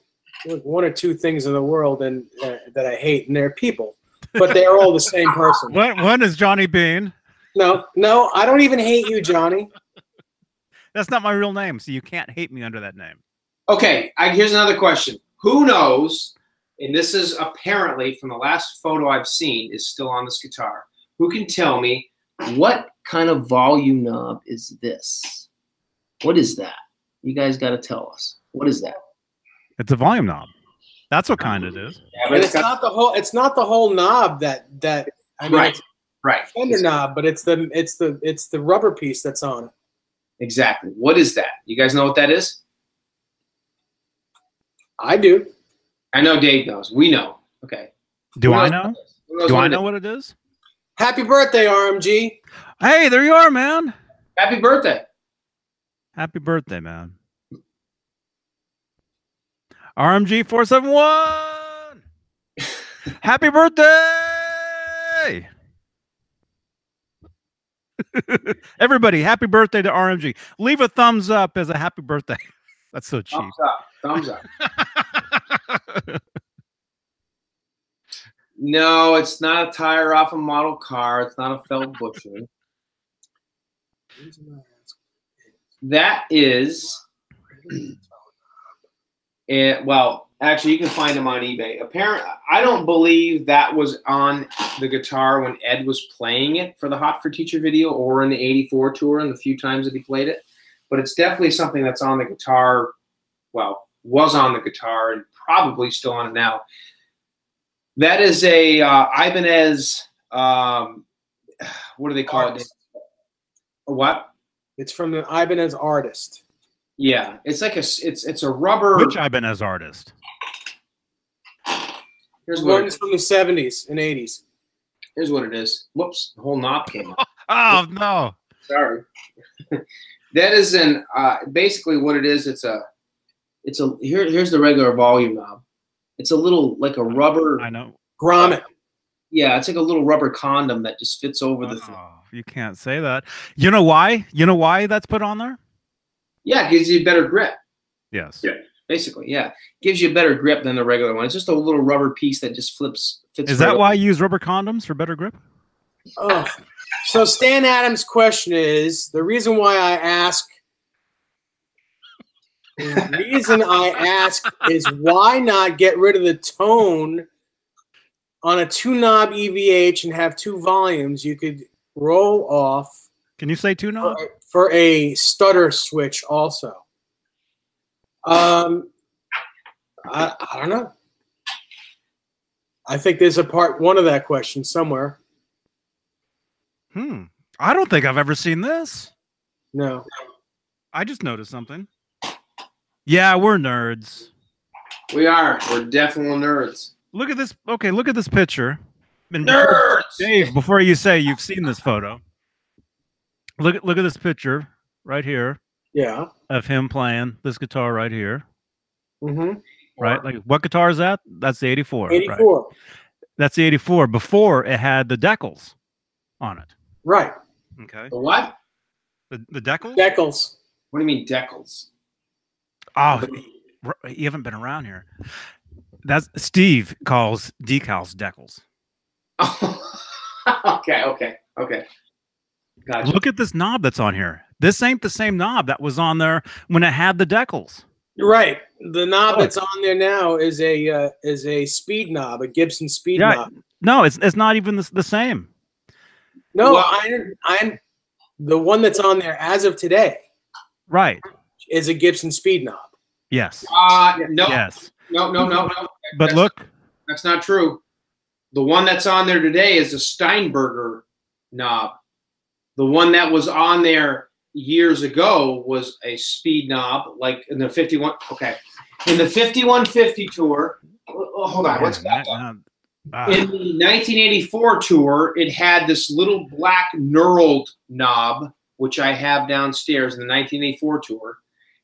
like one or two things in the world that I hate, and they're people, but they're all the same person. One is Johnny Beane. No, I don't even hate you, Johnny. That's not my real name, so you can't hate me under that name. Okay, here's another question. Who knows, and this is apparently from the last photo I've seen, is still on this guitar. Who can tell me what kind of volume knob is this? What is that? You guys got to tell us. What is that? It's a volume knob. That's what kind it is. Yeah, but it's not the whole. It's not the whole knob that. I mean, right. Fender knob, but it's the rubber piece that's on it. Exactly. What is that? You guys know what that is? I do. I know Dave knows. We know. Okay. Do I know? Do I know what it is? Happy birthday, RMG. Hey, there you are, man. Happy birthday. Happy birthday, man. RMG 471. Happy birthday. Everybody, happy birthday to RMG. Leave a thumbs up as a happy birthday. That's so cheap. Thumbs up. No, it's not a tire off a model car. It's not a felt bushing. That is, well, actually, you can find them on eBay. Apparently, I don't believe that was on the guitar when Ed was playing it for the Hot for Teacher video or in the '84 tour and the few times that he played it. But it's definitely something that's on the guitar, well, was on the guitar and probably still on it now. That is a Ibanez, what do they call it? A what? It's from the Ibanez artist. Yeah, it's like it's a rubber. Which Ibanez artist? Here's what One's from the 70s and 80s. Here's what it is. Whoops, the whole knob came up. Oh no! Sorry. That is an basically what it is. It's a here's the regular volume knob. It's a little like a rubber. I know. Grommet. Yeah, it's like a little rubber condom that just fits over the thing. You can't say that. You know why? You know why that's put on there? Yeah, it gives you better grip. Yes. Yeah. Basically, yeah. Gives you a better grip than the regular one. It's just a little rubber piece that just fits. Is that why you use rubber condoms for better grip? Oh. So Stan Adams' question is, the reason I ask is why not get rid of the tone on a 2-knob EVH and have 2 volumes? You could roll off. Can you say 2-knob? For a stutter switch also. I don't know. I think there's a part 1 of that question somewhere. I don't think I've ever seen this. No. I just noticed something. Yeah, we're nerds. We are. We're definitely nerds. Look at this. Okay, look at this picture. And Nerds! Dave, before you say you've seen this photo, look at this picture right here. Yeah. Of him playing this guitar right here. Mm-hmm. Right? Like, what guitar is that? That's the 84. 84. Right? That's the 84 before it had the decals on it. Right. Okay. The what? The decals? Decals. What do you mean decals? Oh, you haven't been around here. That's Steve calls decals decals. Oh, okay. Gotcha. Look at this knob that's on here. This ain't the same knob that was on there when it had the decals. You're right. The knob that's on there now is a speed knob, a Gibson speed knob. No, it's not even the same. No, well, I'm the one that's on there as of today. Right. Is a Gibson speed knob. Yes. No. Yes. No. But look. That's not true. The one that's on there today is a Steinberger knob. The one that was on there years ago was a speed knob, like in the 51. Okay. In the 5150 tour, hold on. What's that? In the 1984 tour, it had this little black knurled knob, which I have downstairs in the 1984 tour.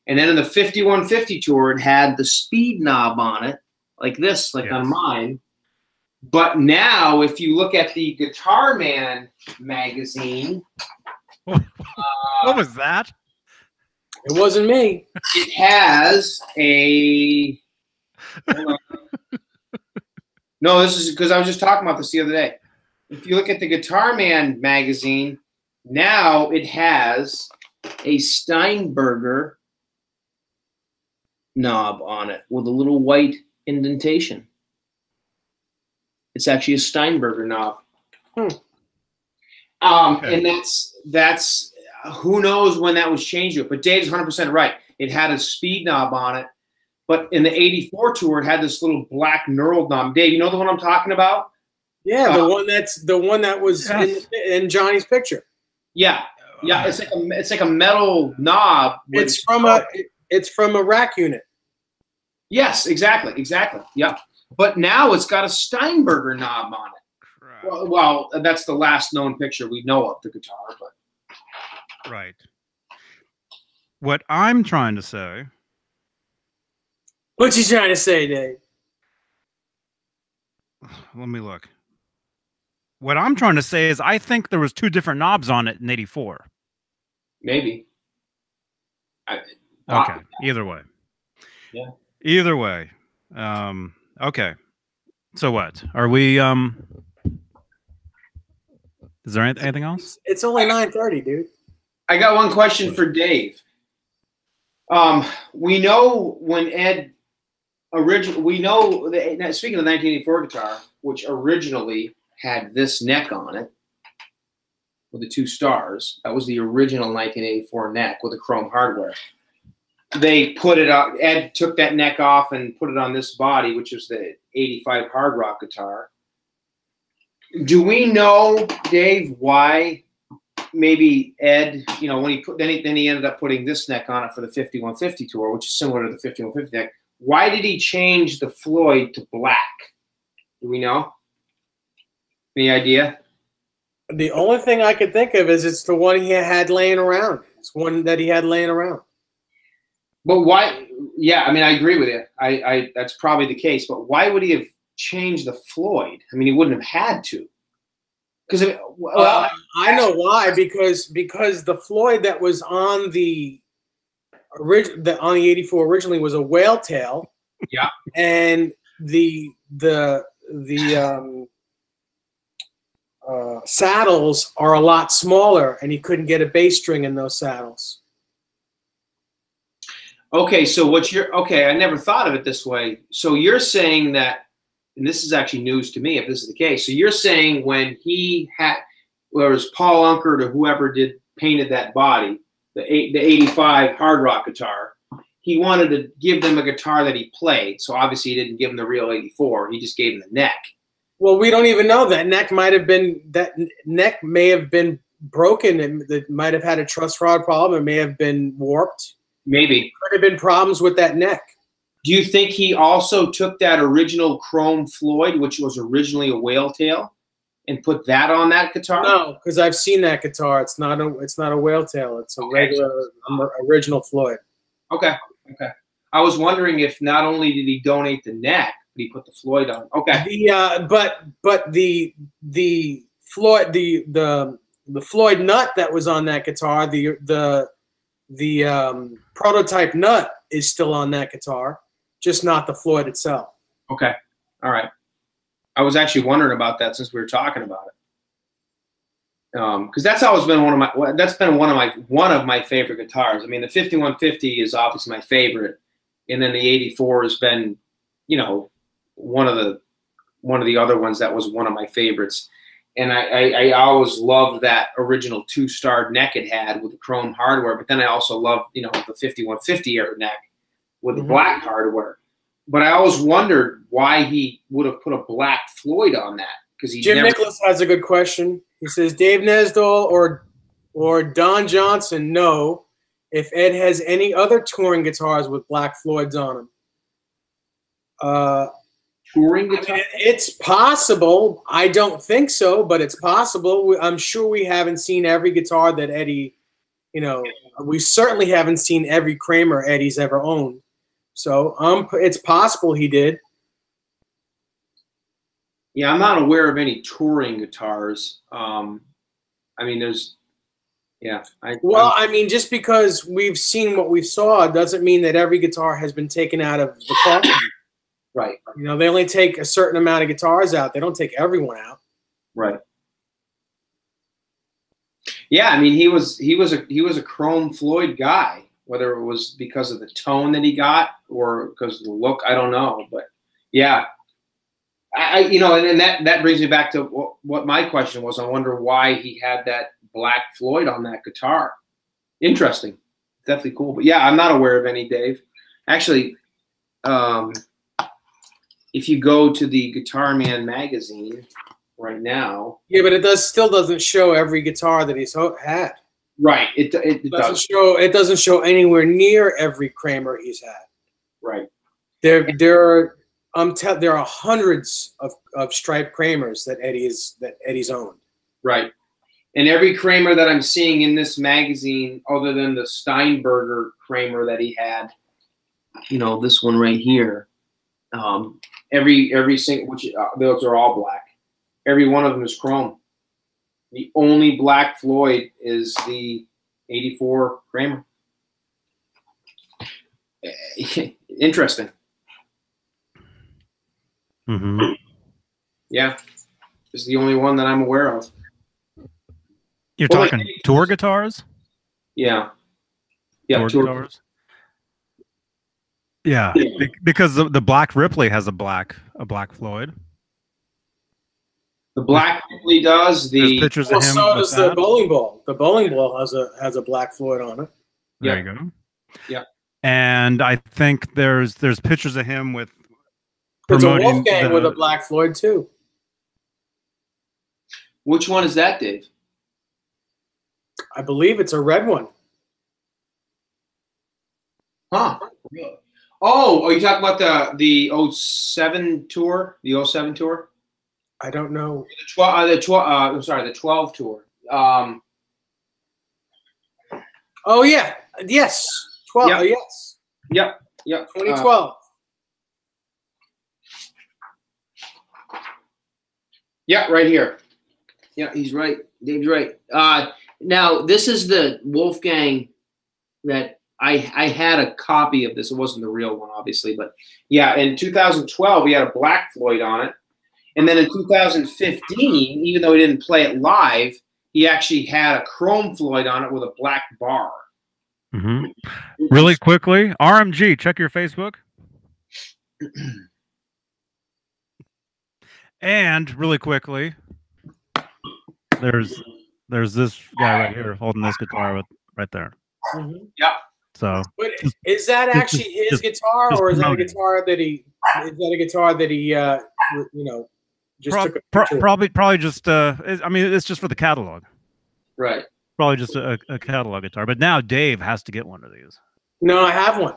And then in the 5150 tour, it had the speed knob on it, like this, like on mine. But now, if you look at the Guitar Man magazine, what was that? It wasn't me. It has a. No, this is because I was just talking about this the other day. If you look at the Guitar Man magazine, now it has a Steinberger knob on it with a little white indentation. It's actually a Steinberger knob. And that's who knows when that was changed. But Dave's 100% right. It had a speed knob on it. But in the 84 tour, it had this little black knurled knob. Dave, you know the one I'm talking about? Yeah, the one that was in Johnny's picture. Yeah. It's like a metal knob. It's from a rack unit. Yes, exactly. Yep. But now it's got a Steinberger knob on it. Well, that's the last known picture we know of the guitar. But right. What I'm trying to say. What you trying to say, Dave? Let me look. What I'm trying to say is I think there was 2 different knobs on it in 84. Maybe. Okay. Either way. Yeah. Either way. Okay. So what? Are we is there anything else? It's only 9:30, dude. I got one question for Dave. We know when Ed we know that, speaking of the 1984 guitar, which originally had this neck on it with the 2 stars. That was the original 1984 neck with the chrome hardware. They put it on. Ed took that neck off and put it on this body, which is the 85 hard rock guitar. Do we know, Dave, why maybe Ed, you know, when he put then he ended up putting this neck on it for the 5150 tour, which is similar to the 5150 neck. Why did he change the Floyd to black? Do we know? Any idea? The only thing I could think of is it's the one he had laying around. It's one that he had laying around. But why? Yeah, I mean, I agree with you. I that's probably the case. But why would he have changed the Floyd? I mean, he wouldn't have had to. Because well, I know why. Because the Floyd that was on the on the 84 originally was a whale tail. Yeah. And the saddles are a lot smaller, and he couldn't get a bass string in those saddles. Okay, so what you're okay? I never thought of it this way. So you're saying that, and this is actually news to me if this is the case. So you're saying when he had, whether it was Paul Unkert or whoever painted that body, the 85 hard rock guitar, he wanted to give them a guitar that he played. So obviously he didn't give them the real 84. He just gave them the neck. Well, we don't even know. That neck might have been, that neck may have been broken, and it might have had a truss rod problem. It may have been warped. Maybe. Could have been problems with that neck. Do you think he also took that original chrome Floyd, which was originally a whale tail, and put that on that guitar? No, because I've seen that guitar. It's not a whale tail. It's a regular original Floyd. Okay. Okay. I was wondering if not only did he donate the neck, but he put the Floyd on. Okay. But the Floyd the Floyd nut that was on that guitar, the prototype nut is still on that guitar, just not the Floyd itself. Okay. All right. I was actually wondering about that since we were talking about it. Because that's always been one of my favorite guitars. I mean, the 5150 is obviously my favorite, and then the 84 has been, you know, one of the other ones that was one of my favorites. And I always loved that original 2-star neck it had with the chrome hardware. But then I also loved, you know, the 5150 era neck with the black hardware. But I always wondered why he would have put a black Floyd on that, because he. Jim Nicholas has a good question. He says Dave Nesdall or Don Johnson know if Ed has any other touring guitars with black Floyds on them. Touring guitar? It's possible. I don't think so, but it's possible. I'm sure we haven't seen every guitar that Eddie, you know, we certainly haven't seen every Kramer Eddie's ever owned. So it's possible he did. Yeah, I'm not aware of any touring guitars. I mean, there's, yeah. I mean, just because we've seen what we saw doesn't mean that every guitar has been taken out of the collection. Right. You know, they only take a certain amount of guitars out. They don't take everyone out. Right. Yeah, I mean, he was a chrome Floyd guy, whether it was because of the tone that he got or because of the look, I don't know. But yeah, you know, and that brings me back to what my question was. I wonder why he had that black Floyd on that guitar. Interesting. Definitely cool. But yeah, I'm not aware of any, Dave. Actually, if you go to the Guitar Man magazine right now. Yeah, but it still doesn't show every guitar that he's had. Right. It doesn't show. It doesn't show anywhere near every Kramer he's had. Right. There are hundreds of striped Kramers that Eddie's owned. Right. And every Kramer that I'm seeing in this magazine, other than the Steinberger Kramer that he had, you know, this one right here, every single, which those are all black. Every one of them is chrome. The only black Floyd is the 84 Kramer. Interesting. Mm-hmm. Yeah, this is the only one that I'm aware of. You're talking tour guitars? Yeah. Yeah, tour guitars. Yeah, because the Black Ripley has a black Floyd. The Black Ripley does. There's pictures of him. So does the bowling ball. The bowling ball has a black Floyd on it. There you go. Yeah. And I think there's pictures of him with. There's a Wolfgang with a black Floyd too. Which one is that, Dave? I believe it's a red one. Huh. Oh, are you talking about the 07 tour? The 07 tour? I don't know. I'm sorry, the 12 tour. Oh yeah. Yes. 12. Yep. Yes. Yep. 2012. Yeah, right here. Yeah, he's right. Dave's right. Now, this is the Wolfgang that I had a copy of this. It wasn't the real one, obviously. But, yeah, in 2012, he had a Black Floyd on it. And then in 2015, even though he didn't play it live, he actually had a Chrome Floyd on it with a black bar. Mm-hmm. Really quickly, RMG, check your Facebook. And really quickly, there's this guy right here holding this guitar right there. Mm-hmm. Yep. So, but is that actually his guitar, or is that a guitar that he? Is that a guitar that he? Just took a picture? Probably just. I mean, it's just for the catalog. Right. Probably just a catalog guitar. But now Dave has to get one of these. No, I have one.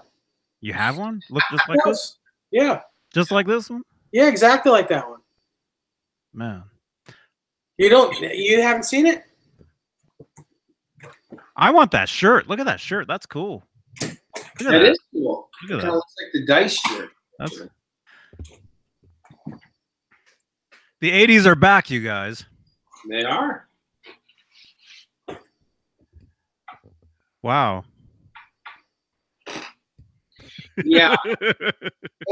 You have one? Look just like this? Yeah. Just like this one? Yeah, exactly like that one. Man. You haven't seen it? I want that shirt. Look at that shirt. That's cool. That is cool. It kind of looks like the Dice shirt. That's... The 80s are back, you guys. They are. Wow. Yeah.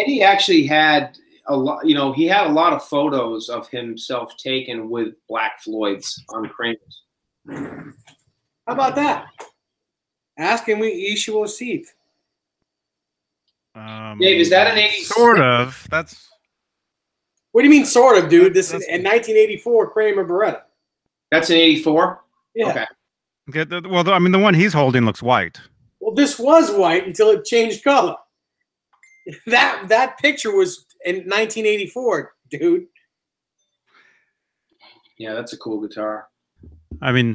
Eddie actually had a lot, he had a lot of photos of himself taken with Black Floyds on Kramers. How about that? Ask him, he shall receive. Dave, is that an 80s? Sort of. That's. What do you mean, sort of, dude? This is in 1984 Kramer Beretta. That's an 84? Yeah. Okay. Well, I mean, the one he's holding looks white. Well, this was white until it changed color. That picture was in 1984, dude. Yeah, that's a cool guitar. I mean,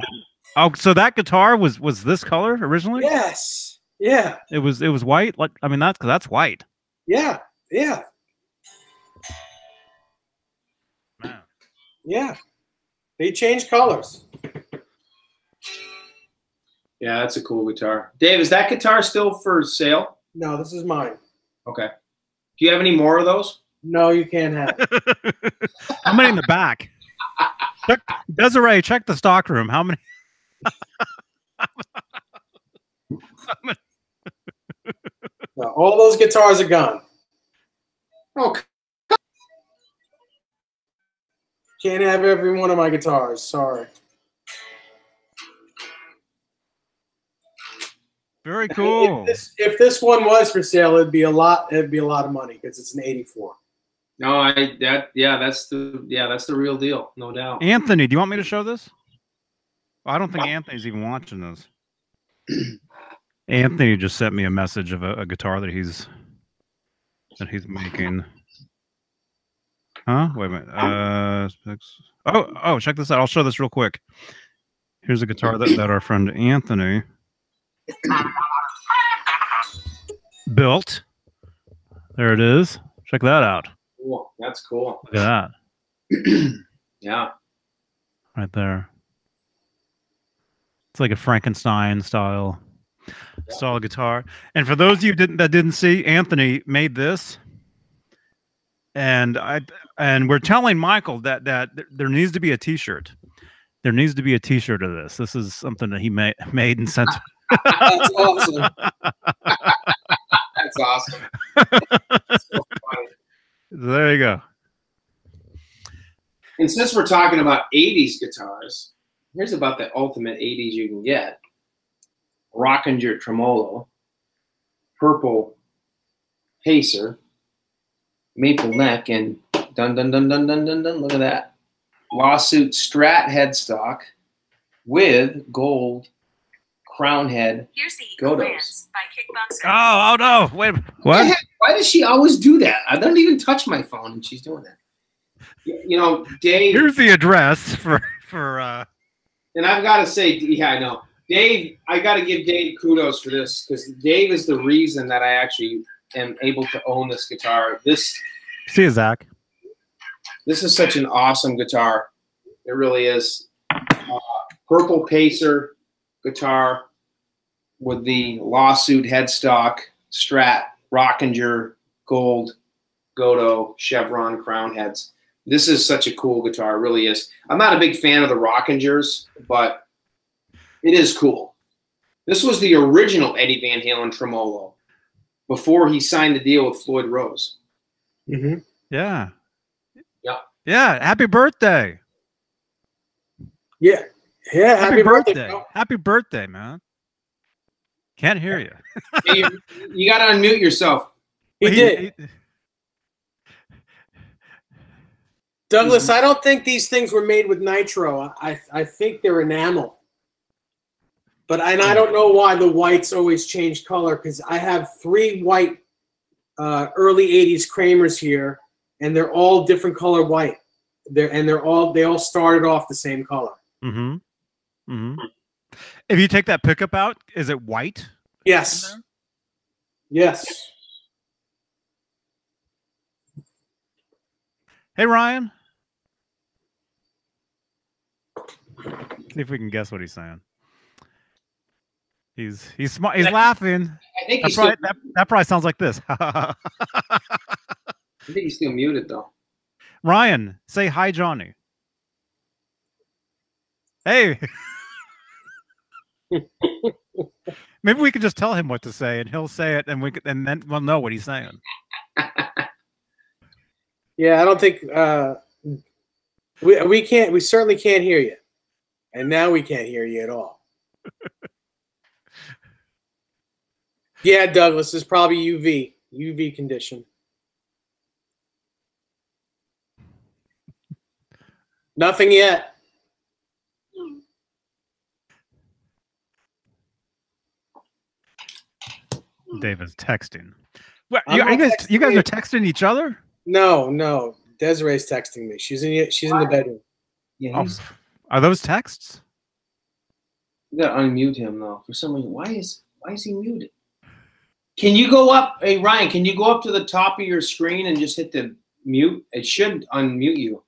so that guitar was this color originally? Yes. Yeah. It was white. Like, I mean, that's white. Yeah. Yeah. Man. Yeah. They changed colors. Yeah, that's a cool guitar. Dave, is that guitar still for sale? No, this is mine. Okay. Do you have any more of those? No, you can't have it. How many in the back? Desiree, check the stock room. How many? No, all those guitars are gone. Okay. Can't have every one of my guitars. Sorry. Very cool. If this one was for sale, it'd be a lot of money because it's an 84. No, that's the real deal, no doubt. Anthony, do you want me to show this? Well, I don't think Anthony's even watching this. Anthony just sent me a message of a guitar that he's making. Huh? Wait a minute. Oh, check this out. I'll show this real quick. Here's a guitar that our friend Anthony built. There it is. Check that out. Cool. That's cool. Look at that. Yeah. Right there. It's like a Frankenstein style guitar. And for those of you that didn't see, Anthony made this. And we're telling Michael that there needs to be a T-shirt. There needs to be a T-shirt of this. This is something that he made and sent. That's awesome. That's awesome. That's so funny. There you go. And since we're talking about 80s guitars, here's about the ultimate 80s you can get. Rockinger tremolo, purple pacer, maple neck, and dun dun dun dun dun dun dun. Look at that. Lawsuit Strat headstock with gold crown head. Godos. Oh no! Wait, what? Why does she always do that? I don't even touch my phone, and she's doing that. You know, Dave. Here's the address for. And I've got to say, yeah, I know. Dave, I got to give Dave kudos for this because Dave is the reason that I actually am able to own this guitar. See you, Zach. This is such an awesome guitar. It really is. Purple Pacer guitar with the lawsuit headstock, Strat, Rockinger, gold, Godo, chevron crown heads. This is such a cool guitar. It really is. I'm not a big fan of the Rockingers, but it is cool. This was the original Eddie Van Halen tremolo before he signed the deal with Floyd Rose. Mm-hmm. Yeah. Yeah. Yeah. Happy birthday. Yeah. Yeah. Happy birthday. Happy birthday, man. Can't hear you. Hey, you got to unmute yourself. He did. Douglas, I don't think these things were made with nitro. I think they're enamel. But I don't know why the whites always change color because I have 3 white early 80s Kramers here, and they're all different color white. They all started off the same color. Mm-hmm. Mm-hmm. If you take that pickup out, is it white? Yes. Yes. Hey, Ryan. See if we can guess what he's saying. He's smart. He's laughing. I think that probably sounds like this. I think he's still muted though. Ryan, say hi, Johnny. Hey. Maybe we can just tell him what to say, and he'll say it, and then we'll know what he's saying. Yeah, I don't think we can't. We certainly can't hear you, and now we can't hear you at all. Yeah, Douglas, is probably UV condition. Nothing yet. Dave is texting. What, you guys are texting each other? No. Desiree's texting me. She's in the bedroom. Yeah. Are those texts? You gotta unmute him though. For some reason, why is he muted? Can you go up? Hey Ryan, can you go up to the top of your screen and just hit the mute? It should unmute you.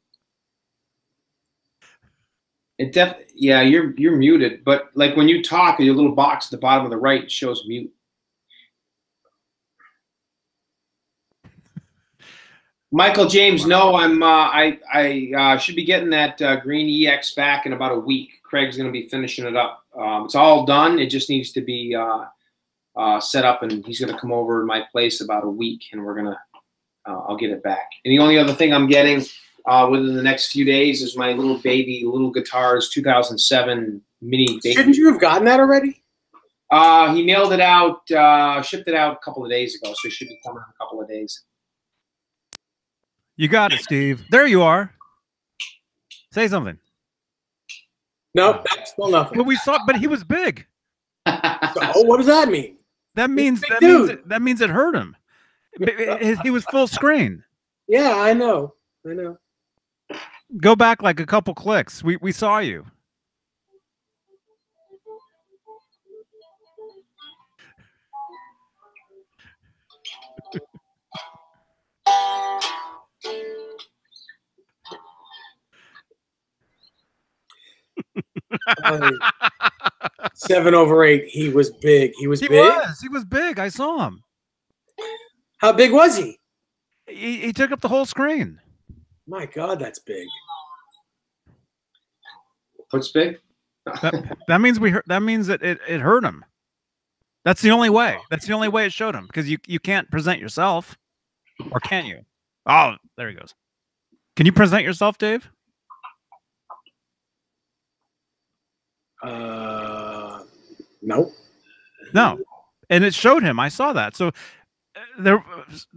Yeah, you're muted, but like when you talk, your little box at the bottom of the right shows mute. Michael James, no, I should be getting that green EX back in about a week. Craig's going to be finishing it up. It's all done. It just needs to be set up, and he's going to come over to my place about a week, and we're gonna I'll get it back. And the only other thing I'm getting within the next few days is my little guitars 2007 mini baby. Shouldn't you have gotten that already? He mailed it out, shipped it out a couple of days ago, so it should be coming in a couple of days. You got it, Steve. There you are. Say something. Nope, still nothing. But we saw, but he was big. So, what does that mean? That means it hurt him. He was full screen. Yeah, I know. Go back like a couple clicks. We saw you. Seven over 8. He was big. He was big. He was big. I saw him. How big was he? He took up the whole screen. My God, that's big. What's big? that means that means that it hurt him. That's the only way. That's the only way it showed him, because you can't present yourself, or can you? Oh, there he goes. Can you present yourself, Dave? No. No. And it showed him. I saw that. So there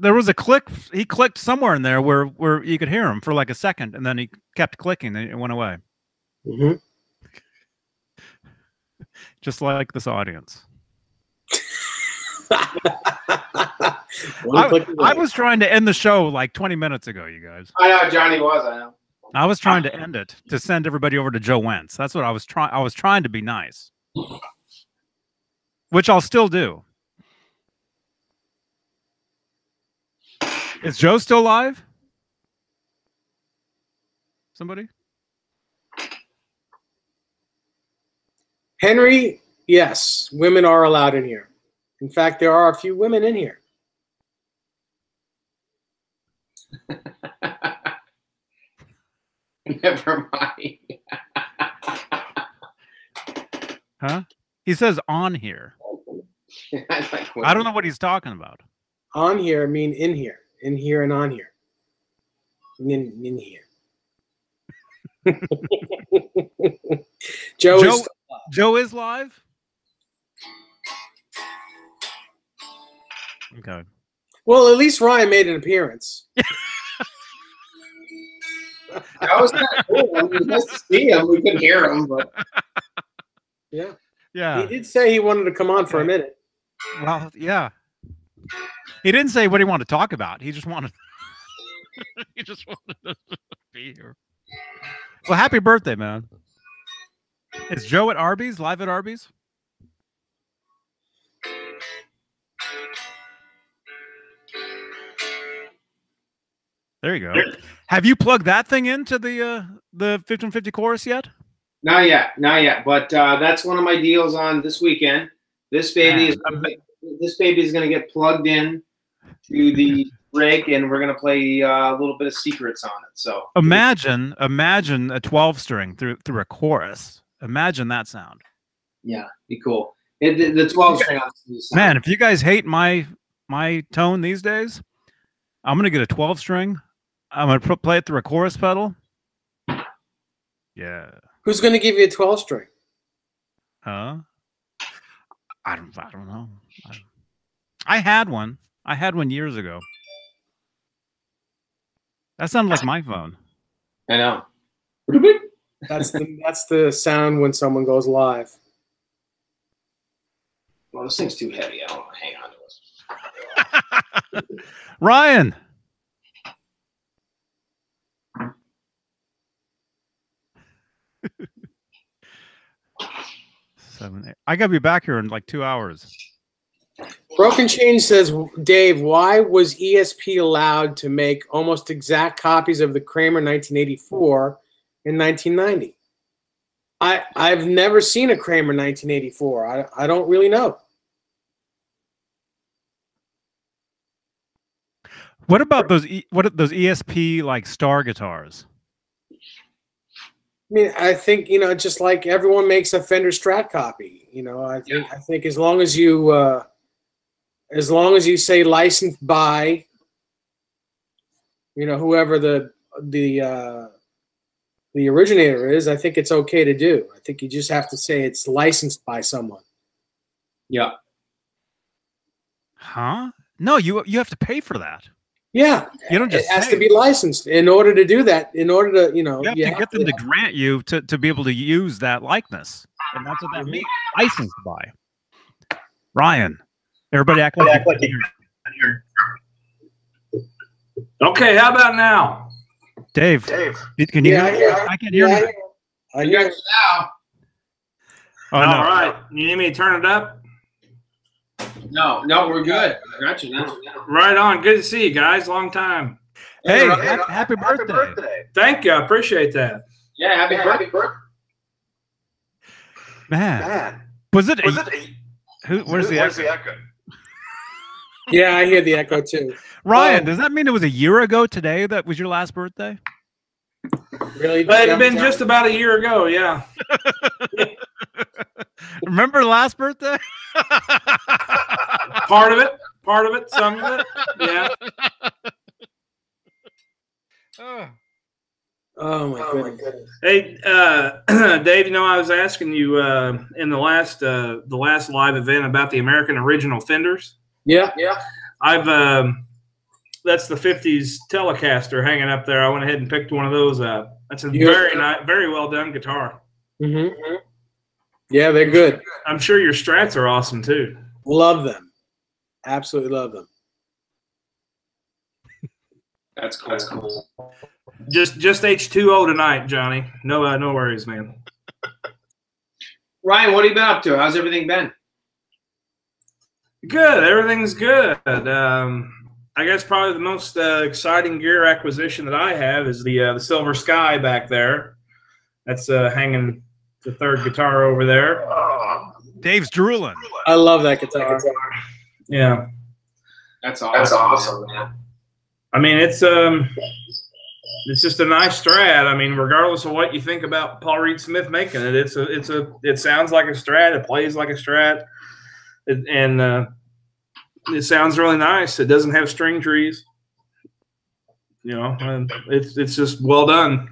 was a click. He clicked somewhere in there where you could hear him for like a second, and then he kept clicking and it went away. Mm-hmm. Just like this audience. I was trying to end the show like 20 minutes ago, you guys. I know, Johnny was. I know. I was trying to end it to send everybody over to Joe Wentz. That's what I was trying. I was trying to be nice. which I'll still do. Is Joe still live? Somebody? Henry, yes, women are allowed in here. In fact, there are a few women in here. Never mind. Huh? He says on here. I don't know what he's talking about. On here, I mean in here. In here and on here. In here. Joe is live? Okay. Well, at least Ryan made an appearance. That was kind of cool. I mean, it was nice to see him. We couldn't hear him, but yeah. Yeah. He did say he wanted to come on for a minute. Well, yeah. He didn't say what he wanted to talk about. He just wanted he just wanted to be here. Well, happy birthday, man. Is Joe at Arby's? Live at Arby's? There you go. Have you plugged that thing into the 1550 chorus yet? not yet. But that's one of my deals on this weekend. This baby is going to get plugged in to the rig, and we're going to play a little bit of secrets on it. So imagine a 12-string through a chorus. Imagine that sound. Yeah, be cool. The 12-string. Man, if you guys hate my tone these days, I'm going to get a 12-string. I'm going to play it through a chorus pedal. Yeah. Who's going to give you a 12-string? Huh? I don't know. I had one. I had one years ago. That sounded like my phone. I know. That's the sound when someone goes live. Well, this thing's too heavy. I don't want to hang on to it. Ryan. I gotta be back here in like 2 hours. Broken Change says, Dave, why was ESP allowed to make almost exact copies of the Kramer 1984 in 1990? I've never seen a Kramer 1984. I don't really know. What about those those ESP like Star guitars? I mean, I think, just like everyone makes a Fender Strat copy, I think as long as you say licensed by, whoever the originator is, I think it's okay to do. I think you just have to say it's licensed by someone. Yeah. Huh? No, you have to pay for that. Yeah, you don't just. It has to be licensed in order to do that. In order to, you have to get them to grant you to be able to use that likeness, and that's what that means. Licensed by. Ryan, everybody act like you're. Okay, how about now? Dave, can you hear me? I can hear you. I hear you now. Oh, no. All right, you need me to turn it up? No, we're good. I got you now. Right on. Good to see you guys. Long time. Hey, happy birthday. Thank you. I appreciate that. Yeah, happy birthday. Man. Where's the echo? Yeah, I hear the echo too. Ryan, does that mean it was a year ago today that was your last birthday? Really? It had been just about a year ago, yeah. Remember last birthday? Part of it, some of it, yeah. Oh my goodness. Hey, Dave, I was asking you in the last live event about the American Original Fenders. Yeah. I've that's the 50s Telecaster hanging up there. I went ahead and picked one of those up. That's a very nice, very well done guitar. Mm-hmm. Yeah, they're good. I'm sure your Strats are awesome too. Love them. Absolutely love them. That's cool. Just H2O tonight, Johnny. No worries, man. Ryan, what have you been up to? How's everything been? Good. Everything's good. I guess probably the most exciting gear acquisition that I have is the Silver Sky back there. That's hanging the third guitar over there. Dave's drooling. I love that guitar. Yeah. That's awesome, man. I mean, it's just a nice Strat. I mean, regardless of what you think about Paul Reed Smith making it, it sounds like a Strat. It plays like a Strat, and it sounds really nice. It doesn't have string trees, you know, and it's just well done.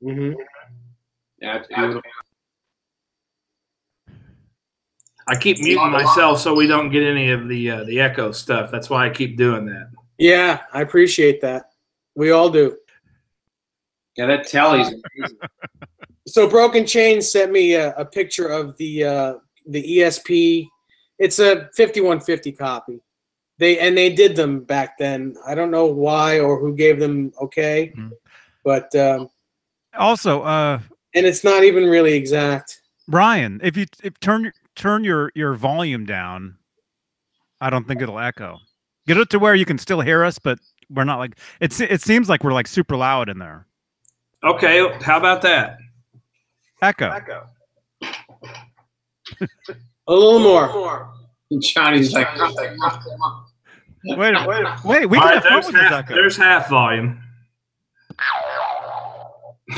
Mm-hmm. Yeah, it's beautiful. I keep muting myself so we don't get any of the echo stuff. That's why I keep doing that. Yeah, I appreciate that. We all do. Yeah, that telly's amazing. So Broken Chain sent me a picture of the ESP. It's a 5150 copy. They did them back then. I don't know why or who gave them okay, but also, and it's not even really exact. Ryan, if turn your volume down, I don't think it'll echo. Get it to where you can still hear us, but we're not like it seems like we're like super loud in there. Okay, how about that? Echo. A little more. Johnny's like, Wait, we can have fun with this echo. There's half volume.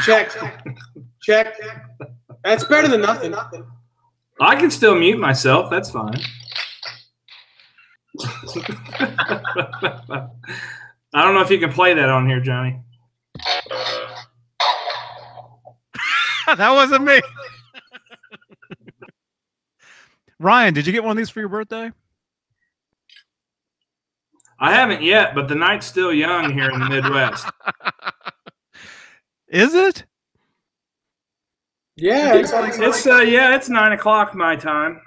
Check. That's better than nothing. I can still mute myself. That's fine. I don't know if you can play that on here, Johnny. That wasn't me. Ryan, did you get one of these for your birthday? I haven't yet, but the night's still young here in the Midwest. Is it? Yeah, it's 9 o'clock my time.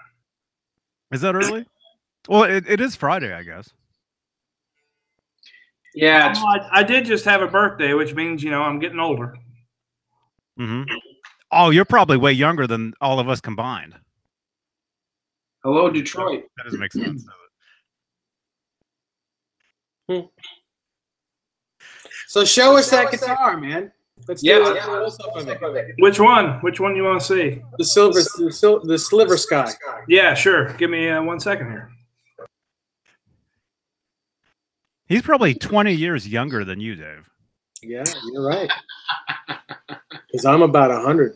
Is that early? Well, it is Friday, I guess. yeah, I did just have a birthday, which means, you know, I'm getting older. Mm-hmm. Oh, you're probably way younger than all of us combined. hello, Detroit. That doesn't make sense, does it? So show us that guitar, man. Let's do it. Which one? Which one you want to see? The Silver Sky. Yeah, sure. Give me 1 second here. He's probably 20 years younger than you, Dave. Yeah, you're right. Because I'm about 100.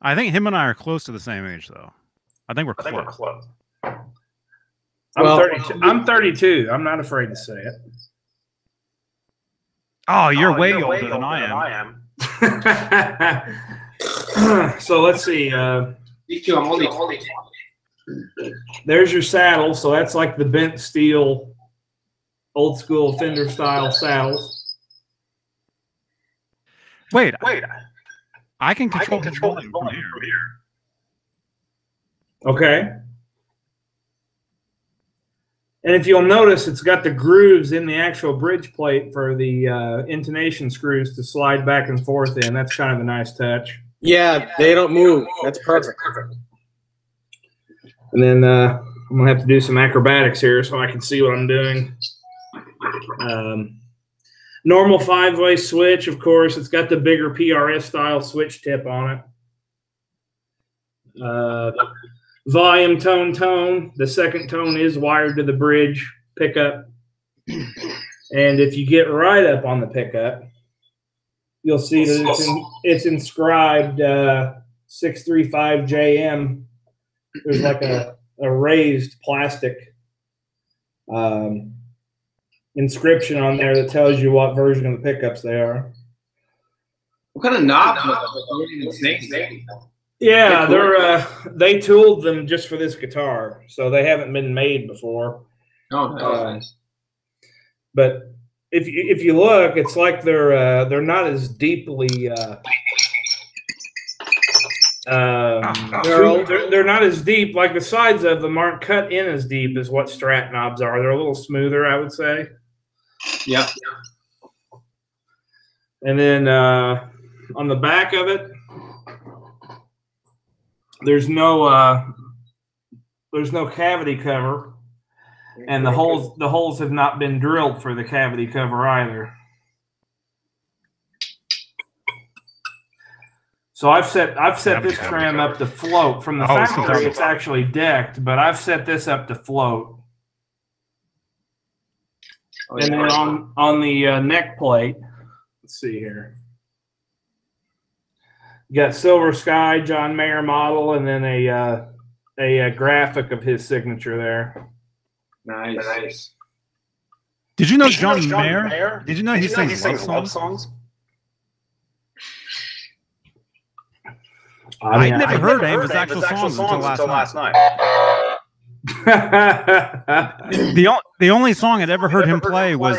I think him and I are close to the same age, though. I think we're close. I'm 32. I'm not afraid to say it. Oh, you're way older than I am. So let's see. Me too. I'm only. There's your saddle. So that's like the bent steel, old school Fender style saddles. Wait. I can control the volume from here. Okay. And if you'll notice, it's got the grooves in the actual bridge plate for the intonation screws to slide back and forth in. That's kind of a nice touch. Yeah, they don't move. That's perfect. And then I'm going to have to do some acrobatics here so I can see what I'm doing. Normal 5-way switch, of course. It's got the bigger PRS-style switch tip on it. Volume, tone. The second tone is wired to the bridge pickup. And if you get right up on the pickup, you'll see that it's inscribed 635JM. There's like a raised plastic inscription on there that tells you what version of the pickups they are. What kind of knobs are those? Yeah, they tooled them just for this guitar, so they haven't been made before. Oh, nice. But if you look, it's like they're not as deeply they're not as deep. Like the sides of them aren't cut in as deep as what Strat knobs are. They're a little smoother, I would say. Yeah. And then on the back of it, there's no cavity cover, and the holes have not been drilled for the cavity cover either. So I've set this trim up to float. From the factory, it's actually decked, but I've set this up to float. And then on the neck plate, let's see here. You got Silver Sky, John Mayer model, and then a graphic of his signature there. Nice. Did you know John Mayer? Did you know he sings love songs? I never heard Amos's actual songs until last night. The only song I'd ever heard him play was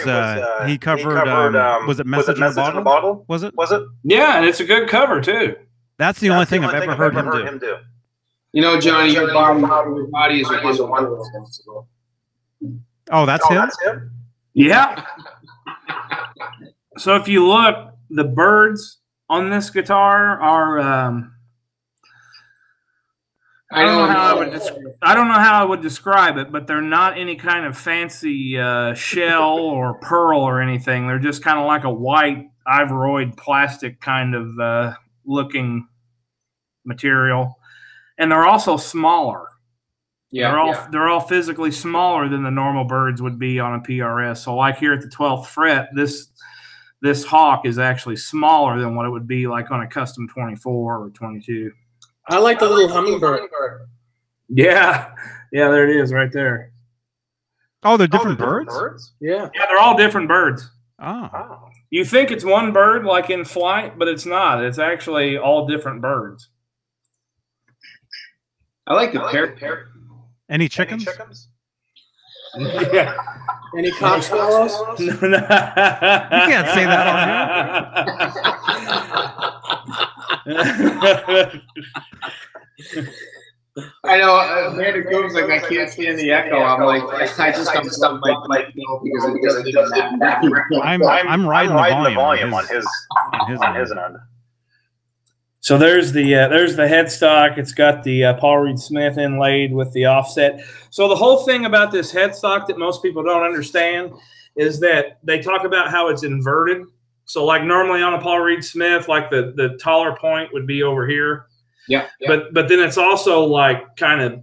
he covered was it Message in a Bottle? Was it? Yeah, and it's a good cover too. That's the only thing I've ever heard him do. You know, Johnny, your body is a wonderful. Oh, that's him? Yeah. So if you look, the birds on this guitar are I don't know how I would describe it, but they're not any kind of fancy shell or pearl or anything. They're just kind of like a white ivory plastic kind of looking material, and they're also smaller. Yeah, they're all physically smaller than the normal birds would be on a PRS. So, like here at the 12th fret, this hawk is actually smaller than what it would be like on a custom 24 or 22. I like the little hummingbird. Yeah, there it is right there. Oh, they're different birds? Yeah, they're all different birds. Oh. You think it's one bird like in flight, but it's not. It's actually all different birds. I like the parrot. Any chickens? Yeah. Any cock swallows? No. You can't say that on here. I know. Amanda Coombs like I can't stand the echo. I'm like I just don't stop like because it doesn't matter. I'm riding the volume on his end. So there's the headstock. It's got the Paul Reed Smith inlaid with the offset. So the whole thing about this headstock that most people don't understand is that they talk about how it's inverted. So like normally on a Paul Reed Smith, like the taller point would be over here. Yeah. But then it's also like kind of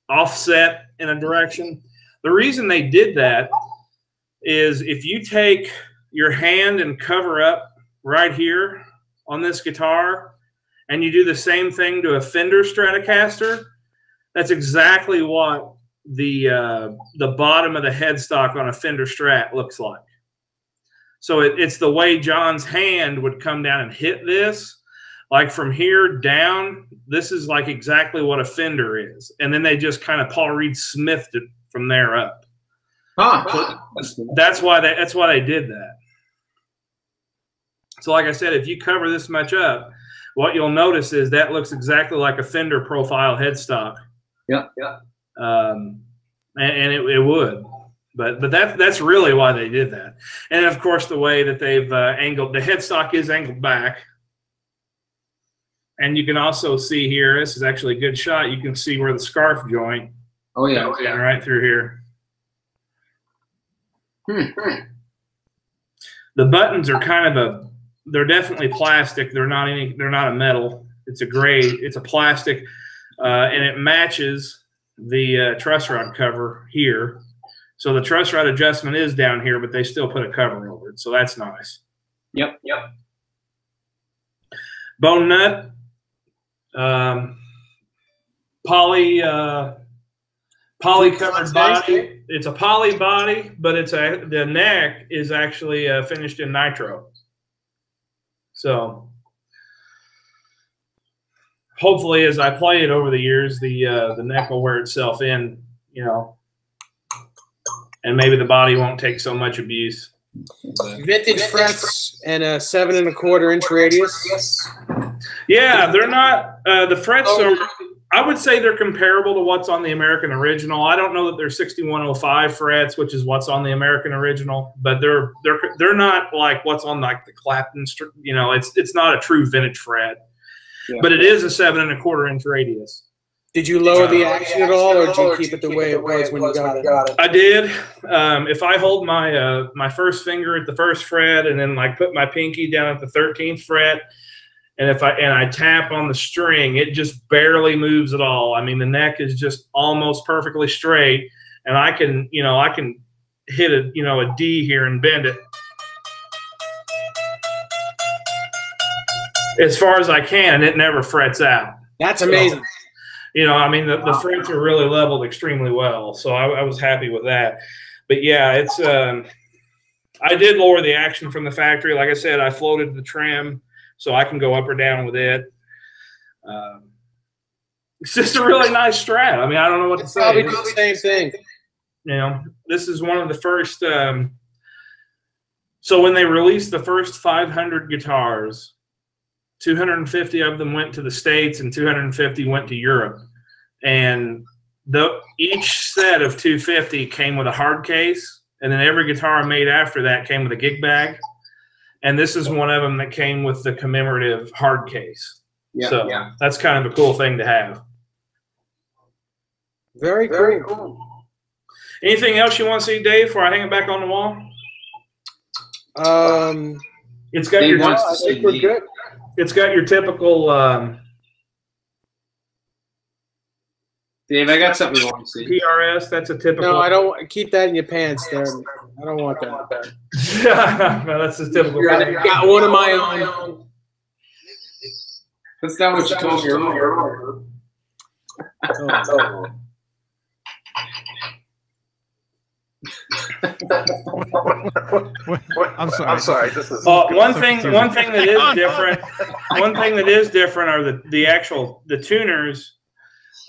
offset in a direction. The reason they did that is if you take your hand and cover up right here on this guitar and you do the same thing to a Fender Stratocaster, that's exactly what the bottom of the headstock on a Fender Strat looks like. So it's the way John's hand would come down and hit this. Like from here down, this is like exactly what a Fender is. And then they just kind of Paul Reed Smithed it from there up. So that's why they did that. So like I said, if you cover this much up, what you'll notice is that looks exactly like a Fender profile headstock. Yeah. And it would. But that's really why they did that. And of course, the way that they've angled, the headstock is angled back. And you can also see here, this is actually a good shot. You can see where the scarf joint. Oh yeah, right through here. The buttons are kind of they're definitely plastic. They're not a metal. It's a plastic, and it matches the truss rod cover here. So the truss rod adjustment is down here, but they still put a cover over it. So that's nice. Yep. Bone nut. Poly covered body. It's a poly body, but the neck is actually finished in nitro. So hopefully, as I play it over the years, the neck will wear itself in, and maybe the body won't take so much abuse. Vintage frets and a 7 1/4 inch radius. Yeah, they're not. The frets are. I would say they're comparable to what's on the American original. I don't know that they're 6105 frets, which is what's on the American original, but they're not like what's on like the Clapton. It's not a true vintage fret. but it is a 7 1/4 inch radius. Did you lower the action at all, or did you keep it the way it was when you got it? I did. If I hold my my first finger at the first fret and then like put my pinky down at the 13th fret, and if I tap on the string, it just barely moves at all. I mean, the neck is just almost perfectly straight, and I can hit a a D here and bend it as far as I can, and it never frets out. That's amazing. I mean, the frets are really leveled extremely well, so I was happy with that. But yeah, it's I did lower the action from the factory. Like I said, I floated the trim so I can go up or down with it. It's just a really nice Strat. I mean, I don't know what to say. Probably do the same thing. This is one of the first. So when they released the first 500 guitars, 250 of them went to the States and 250 went to Europe. And each set of 250 came with a hard case, and then every guitar made after that came with a gig bag. And this is one of them that came with the commemorative hard case. So that's kind of a cool thing to have. Very cool. Anything else you want to see, Dave, before I hang it back on the wall? It's got your. I think we're good. It's got your typical. Dave, I got something you want to see. PRS. That's a typical. No, I don't. Keep that in your pants there. I don't want that. No, that's a typical. I got one of my own. That's not what you told me earlier. I'm sorry. This is one thing that is different. One thing that is different are the tuners.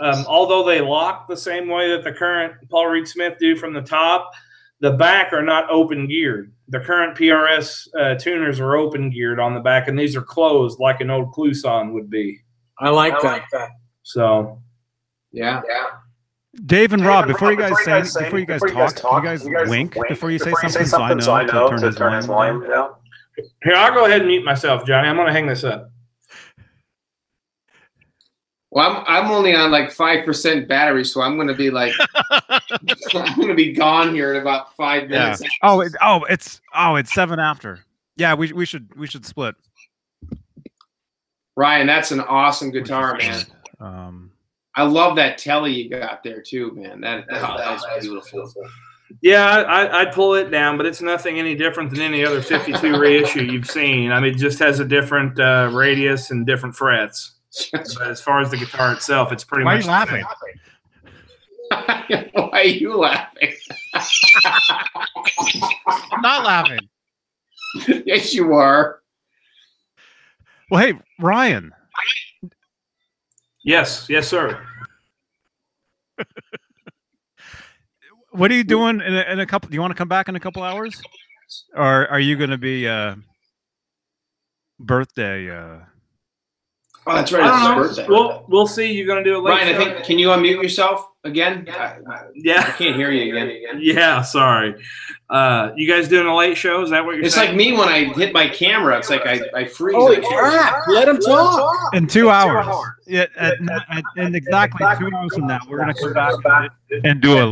Although they lock the same way that the current Paul Reed Smith do from the top, the back are not open geared. The current PRS tuners are open geared on the back, and these are closed like an old Kluson would be. I like that. So, yeah. Dave and Rob, before you guys talk, can you guys wink before you say something so I know to turn his volume down? Here, I'll go ahead and mute myself, Johnny. I'm going to hang this up. Well, I'm only on like 5% battery, so I'm going to be like, I'm going to be gone here in about 5 minutes. Yeah. It's 7 after. Yeah, we should split. Ryan, that's an awesome guitar, man. I love that telly you got there too, man. That is beautiful. Yeah, I'd pull it down, but it's nothing any different than any other 52 reissue you've seen. I mean, it just has a different radius and different frets. But as far as the guitar itself, it's pretty much. Why are you laughing? Why are you laughing? I'm not laughing. Yes, you are. Well, hey, Ryan. Yes, sir. What are you doing in a couple? Do you want to come back in a couple hours, or are you going to be birthday? Oh, that's right. It's his birthday. We'll see. You're going to do it later. Ryan, I think. Can you unmute yourself again? Yeah. I can't hear you again. Yeah, sorry. You guys doing a late show? Is that what you're saying? It's like me when I hit my camera. It's like I freeze. Holy crap! Let him talk. In 2 hours. Yeah, and exactly 2 hours from now, we're going to come back and do a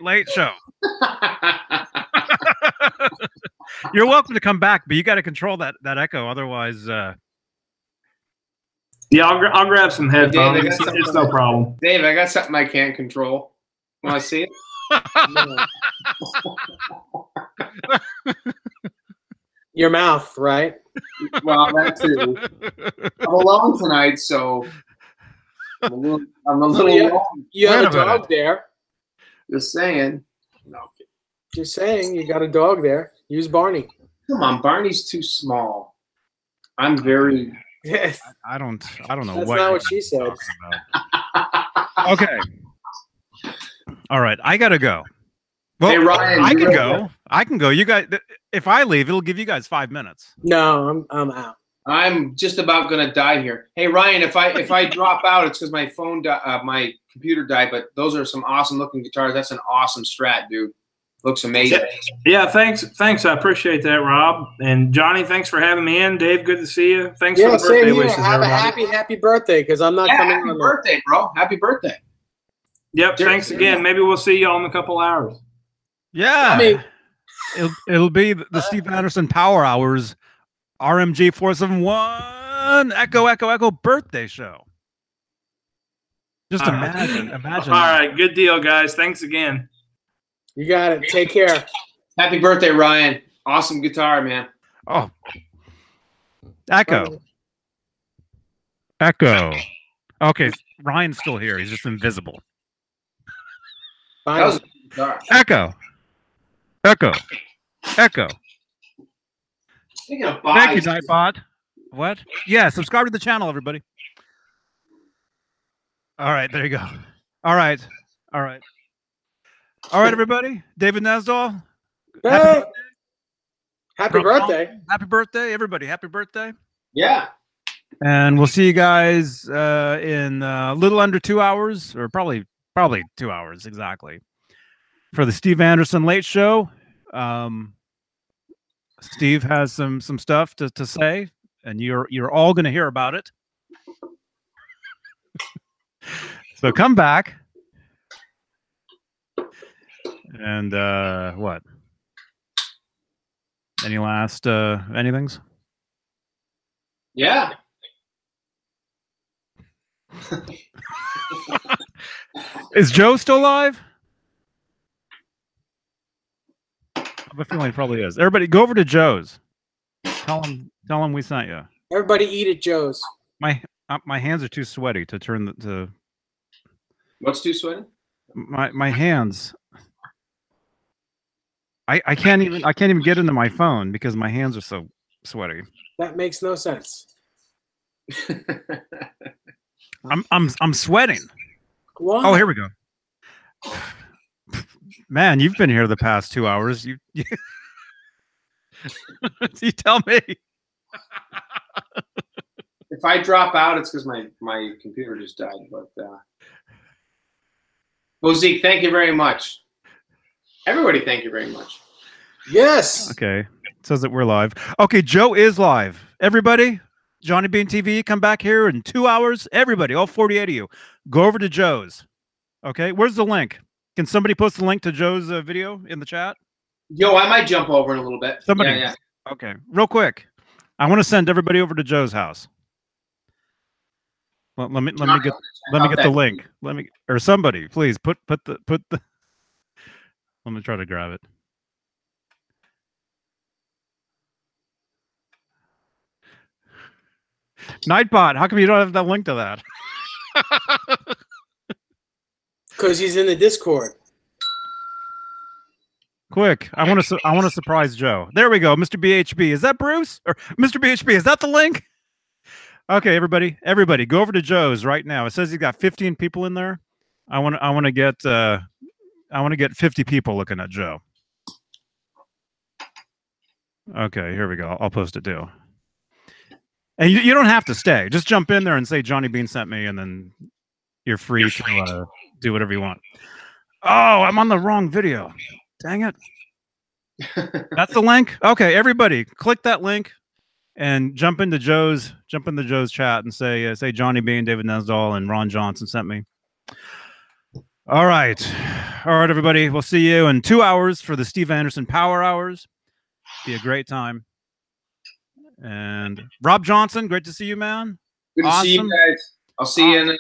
late show. You're welcome to come back, but you got to control that echo, otherwise. Yeah, I'll grab some headphones. It's no problem. Dave, I got something I can't control. Want to see it? Your mouth, right? Well, that too. I'm alone tonight, so I'm a little alone. You have a dog there. Just saying. No. Just saying, you got a dog there. Use Barney. Come on, Barney's too small. I'm very. I don't know. That's not what she said. Okay. All right, I gotta go. Well, hey Ryan, I can go. You guys, if I leave, it'll give you guys 5 minutes. No, I'm out. I'm just about gonna die here. Hey Ryan, if I drop out, it's because my phone, my computer died. But those are some awesome looking guitars. That's an awesome Strat, dude. Looks amazing. Yeah, thanks. I appreciate that, Rob. And Johnny, thanks for having me in. Dave, good to see you. Thanks for the birthday wishes, Have everybody. a happy birthday, because I'm not coming happy on birthday, bro. Happy birthday. Yep, thanks again. Maybe we'll see y'all in a couple hours. Yeah. I mean, It'll be the Steve Anderson Power Hours RMG 471 Echo Echo Echo birthday show. Just imagine. All right, good deal, guys. Thanks again. You got it. Take care. Happy birthday, Ryan. Awesome guitar, man. Oh. Echo. Echo. Okay, Ryan's still here. He's just invisible. That was a good guitar. Echo. Echo. Echo. Speaking of Thank you, buys, Nightbot. What? Yeah, subscribe to the channel, everybody. All right, there you go. All right. All right. All right, everybody. David Nesdall. Hey. Happy birthday. Happy birthday, everybody. Happy birthday. yeah. And we'll see you guys in a little under 2 hours, or probably 2 hours exactly, for the Steve Anderson Late Show. Steve has some stuff to say, and you're all going to hear about it. So come back. And what? Any last anythings? Yeah. Is Joe still alive? I have a feeling he probably is. Everybody, go over to Joe's. Tell him we sent you. Everybody eat at Joe's. My hands are too sweaty to turn the. What's too sweaty? My hands. I can't even get into my phone because my hands are so sweaty. That makes no sense. I'm sweating. Why? Oh, here we go. Man, you've been here the past 2 hours. You tell me. If I drop out, it's because my computer just died. But well, Zeke, thank you very much. Everybody, thank you very much. Yes. Okay. It says that we're live. Okay, Joe is live. Everybody, Johnny Beane TV, come back here in 2 hours. Everybody, all 48 of you, go over to Joe's. Okay, where's the link? Can somebody post the link to Joe's video in the chat? Yo, I might jump over in a little bit. Somebody. Yeah. Okay, real quick. I want to send everybody over to Joe's house. Well, let me get the link. Or somebody, please put the. Let me try to grab it. Nightbot, how come you don't have that link to that? Because he's in the Discord. Quick, I want to surprise Joe. There we go, Mr. BHB. Is that Bruce or Mr. BHB? Is that the link? Okay, everybody, go over to Joe's right now. It says he's got 15 people in there. I want to get 50 people looking at Joe. Okay, here we go. I'll post it too. And you don't have to stay. Just jump in there and say Johnny Beane sent me, and then you're free to do whatever you want. Oh, I'm on the wrong video. Dang it. That's the link? Okay, everybody, click that link and jump into Joe's chat and say Johnny Beane, David Nesdall, and Ron Johnson sent me. All right, everybody. We'll see you in 2 hours for the Steve Anderson Power Hours. Be a great time. And Rob Johnson, great to see you, man. Good to see you guys. I'll see you in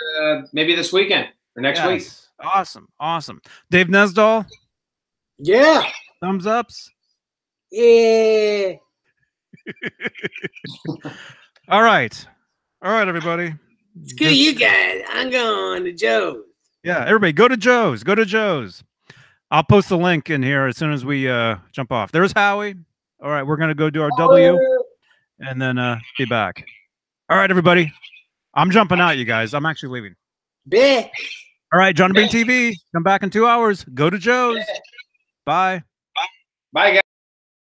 maybe this weekend or next week. Awesome. Dave Nesdall. Yeah. Thumbs ups. Yeah. All right, everybody. Screw you guys. I'm going to Joe's. Yeah, everybody, go to Joe's. I'll post the link in here as soon as we jump off. There's Howie. All right, we're gonna go do our W, and then be back. All right, everybody. I'm jumping out, you guys. I'm actually leaving. Bleh. All right, Johnny Beane TV. Come back in 2 hours. Go to Joe's. Bye. Bye, guys.